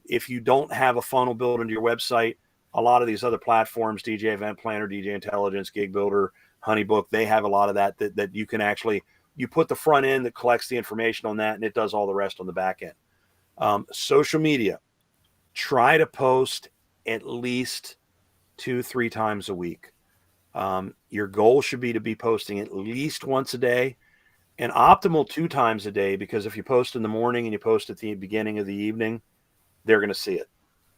Speaker 4: If you don't have a funnel built into your website, a lot of these other platforms, DJ Event Planner, DJ Intelligence, Gig Builder, Honeybook, they have a lot of that you can actually you put the front end that collects the information on that, and it does all the rest on the back end. Social media, try to post at least 2-3 times a week. Your goal should be to be posting at least once a day, and optimal 2 times a day, because if you post in the morning and you post at the beginning of the evening, they're going to see it,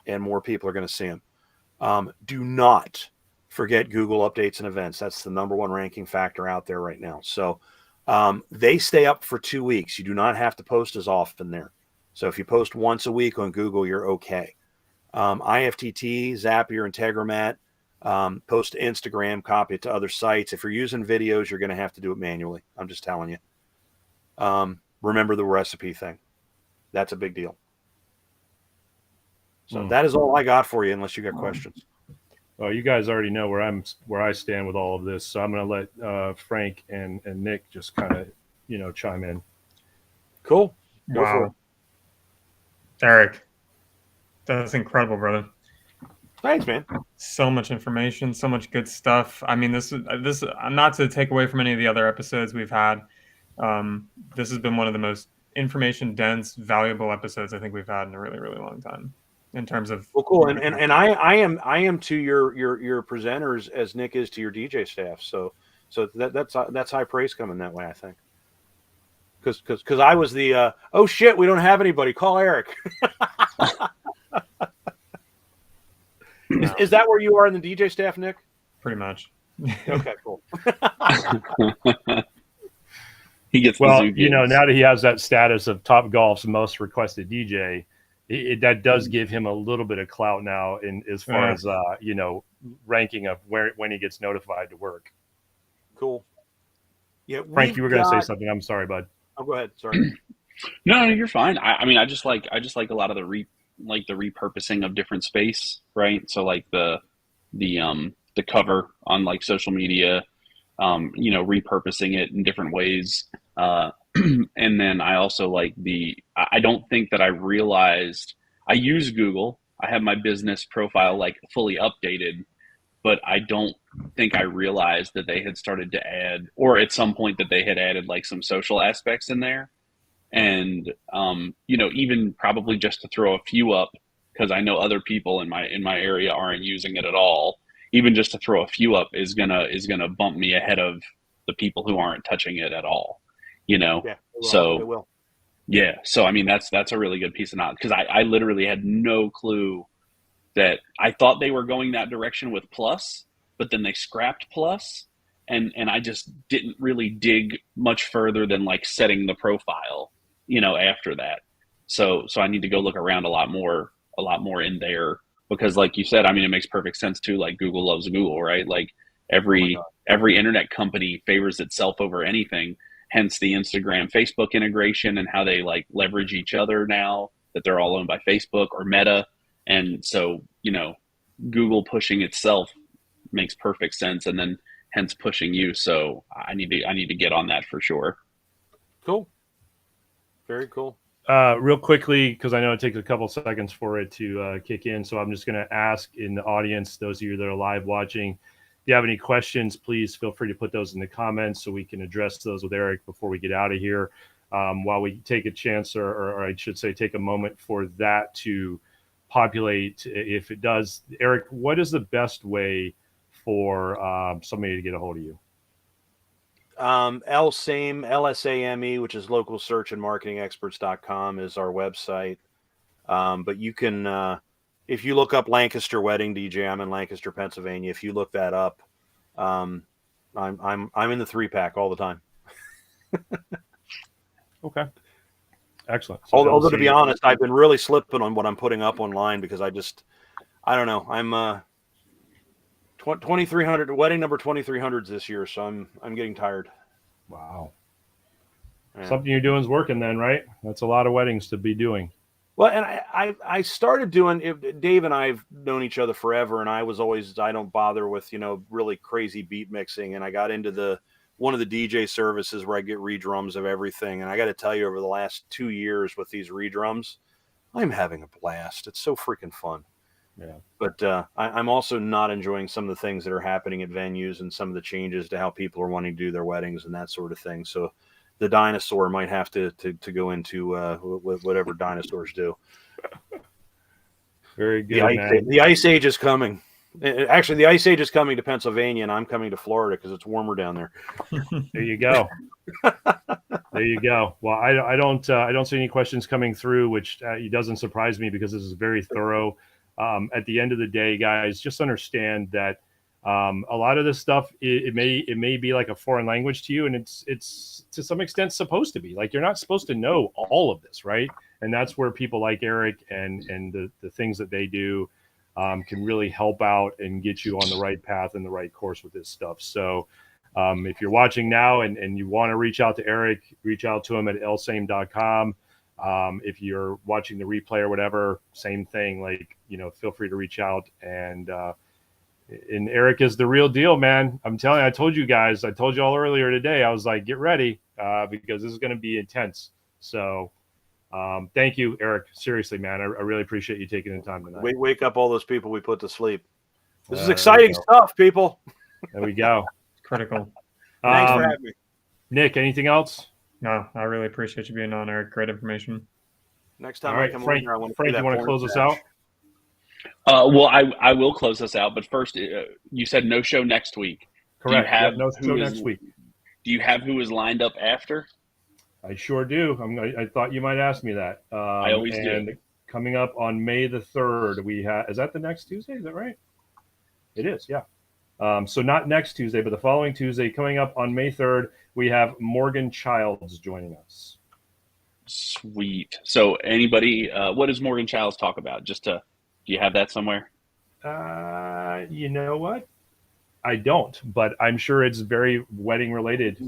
Speaker 4: and more people are going to see them. Do not forget Google updates and events. That's the number 1 ranking factor out there right now. So they stay up for 2 weeks. You do not have to post as often there. So if you post once a week on Google, you're okay. IFTT, Zapier, and Integromat, post to Instagram, copy it to other sites. If you're using videos, you're going to have to do it manually. I'm just telling you. Remember the recipe thing. That's a big deal. So that is all I got for you, unless you got questions.
Speaker 1: Well, you guys already know where I stand with all of this, so I'm going to let Frank and Nick just kind of chime in.
Speaker 4: Cool.
Speaker 3: Go for it. Eric, that's incredible, brother.
Speaker 4: Thanks, man.
Speaker 3: So much information, so much good stuff. I mean, this not to take away from any of the other episodes we've had. This has been one of the most information dense, valuable episodes I think we've had in a really, really long time. In terms of
Speaker 4: cool, and I am to your presenters as Nick is to your DJ staff. So that's high praise coming that way, I think. Because I was the oh shit, we don't have anybody. Call Eric. Is that where you are in the DJ staff, Nick?
Speaker 3: Pretty much.
Speaker 4: Okay, cool.
Speaker 2: He gets
Speaker 1: now that he has that status of Top Golf's most requested DJ. That does give him a little bit of clout now in as far as ranking of when he gets notified to work.
Speaker 4: Cool. Yeah,
Speaker 1: Frank, you were going to say something. I'm sorry, bud.
Speaker 4: Oh, go ahead. Sorry.
Speaker 2: No, you're fine. I mean, I just like a lot of the repurposing of different space, right? So like the cover on like social media, repurposing it in different ways. And then I also like I don't think that I realized I use Google. I have my business profile like fully updated, but I don't think I realized that they had started to add, or at some point that they had added like some social aspects in there. And, even probably just to throw a few up, because I know other people in my area aren't using it at all. Even just to throw a few up is gonna bump me ahead of the people who aren't touching it at all.
Speaker 4: Yeah, it will.
Speaker 2: Yeah. So, I mean, that's a really good piece of knowledge, because I literally had no clue that I thought they were going that direction with Plus, but then they scrapped Plus, and I just didn't really dig much further than like setting the profile, after that. So I need to go look around a lot more in there, because like you said, I mean, it makes perfect sense too. Like Google loves Google, right? Like every internet company favors itself over anything. Hence the Instagram, Facebook integration, and how they like leverage each other now that they're all owned by Facebook or Meta. And so, Google pushing itself makes perfect sense, and then hence pushing you. So I need to get on that for sure.
Speaker 4: Cool. Very cool.
Speaker 1: Real quickly, because I know it takes a couple seconds for it to kick in. So I'm just going to ask in the audience, those of you that are live watching, if you have any questions, please feel free to put those in the comments so we can address those with Eric before we get out of here. While we take a chance, or I should say take a moment for that to populate, if it does. Eric, what is the best way for somebody to get a hold of you?
Speaker 4: LSAME, which is local search and marketing experts.com, is our website. But you can, if you look up Lancaster Wedding DJ, I'm in Lancaster, Pennsylvania. If you look that up, I'm in the 3-pack all the time.
Speaker 1: Okay. Excellent. So
Speaker 4: although to be honest, I've been really slipping on what I'm putting up online, because I don't know. I'm 2,300 wedding number 2,300s this year, so I'm getting tired.
Speaker 1: Wow.
Speaker 4: Yeah.
Speaker 1: Something you're doing is working then, right? That's a lot of weddings to be doing.
Speaker 4: Well, and I started doing it. Dave and I've known each other forever, and I don't bother with really crazy beat mixing, and I got into one of the DJ services where I get redrums of everything. And I got to tell you, over the last 2 years with these redrums, I'm having a blast. It's so freaking fun.
Speaker 1: Yeah.
Speaker 4: But I'm also not enjoying some of the things that are happening at venues and some of the changes to how people are wanting to do their weddings and that sort of thing. So the dinosaur might have to go into whatever dinosaurs do.
Speaker 1: Very good, man.
Speaker 4: The ice age is coming. Actually, the ice age is coming to Pennsylvania, and I'm coming to Florida because it's warmer down there.
Speaker 1: There you go. There you go. Well, I don't see any questions coming through, which it doesn't surprise me because this is very thorough. At the end of the day, guys, just understand that a lot of this stuff it may be like a foreign language to you, and it's to some extent supposed to be. Like, you're not supposed to know all of this, right? And that's where people like Eric and the things that they do can really help out and get you on the right path and the right course with this stuff. So if you're watching now and you want to reach out to Eric, reach out to him at lsame.com. If you're watching the replay or whatever, same thing. Like, feel free to reach out. And Eric is the real deal, man. I'm telling you, I told you all earlier today, I was like, get ready because this is going to be intense. So thank you, Eric. Seriously, man. I really appreciate you taking the time tonight.
Speaker 4: Wake up all those people we put to sleep. This is exciting stuff, people.
Speaker 1: There we go.
Speaker 3: Critical.
Speaker 4: Thanks for having me.
Speaker 1: Nick, anything else?
Speaker 3: No, I really appreciate you being on, Eric. Great information.
Speaker 4: Next time
Speaker 1: all right,
Speaker 4: I come
Speaker 1: Frank,
Speaker 4: over, I want to
Speaker 1: Frank, you want to close us out?
Speaker 2: Well, I will close us out, but first, you said no show next week.
Speaker 1: Correct.
Speaker 2: Do you have
Speaker 1: no show next week.
Speaker 2: Do you have who is lined up after?
Speaker 1: I sure do. I thought you might ask me that.
Speaker 2: I always do.
Speaker 1: And coming up on May the 3rd, we have. Is that the next Tuesday? Is that right? It is. Yeah. So not next Tuesday, but the following Tuesday, coming up on May 3rd, we have Morgan Childs joining us.
Speaker 2: Sweet. So anybody, what does Morgan Childs talk about? Do you have that somewhere?
Speaker 1: You know what? I don't, but I'm sure it's very wedding related.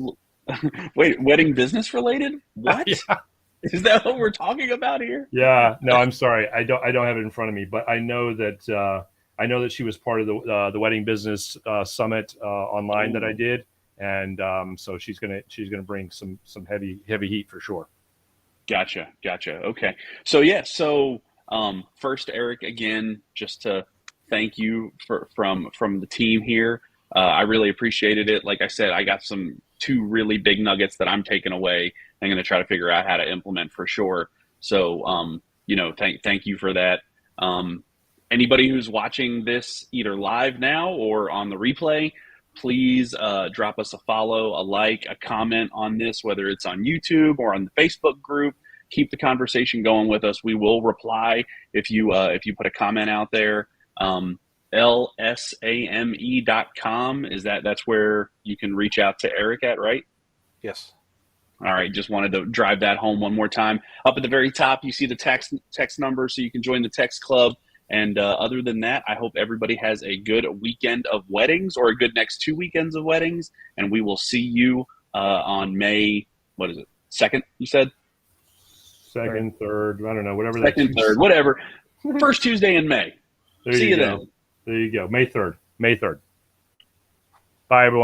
Speaker 2: Wait, wedding business related? What?
Speaker 1: Yeah.
Speaker 2: Is that what we're talking about here?
Speaker 1: Yeah. No, I'm sorry. I don't have it in front of me, but I know that she was part of the wedding business summit online that I did, and so she's gonna bring some heavy heat for sure.
Speaker 2: Gotcha. Okay. So first, Eric, again, just to thank you from the team here. I really appreciated it. Like I said, I got two really big nuggets that I'm taking away. I'm going to try to figure out how to implement for sure. So, thank you for that. Anybody who's watching this either live now or on the replay, please drop us a follow, a like, a comment on this, whether it's on YouTube or on the Facebook group. Keep the conversation going with us. We will reply if you put a comment out there. lsame.com that's where you can reach out to Eric at, right?
Speaker 4: Yes.
Speaker 2: All right, just wanted to drive that home one more time. Up at the very top, you see the text number, so you can join the text club. And other than that, I hope everybody has a good weekend of weddings, or a good next 2 weekends of weddings. And we will see you on May, 2nd, you said?
Speaker 1: 2nd, 3rd, I don't know, whatever.
Speaker 2: 2nd, 3rd, whatever. First Tuesday in May. See you then.
Speaker 1: There you go. May 3rd. Bye, everyone.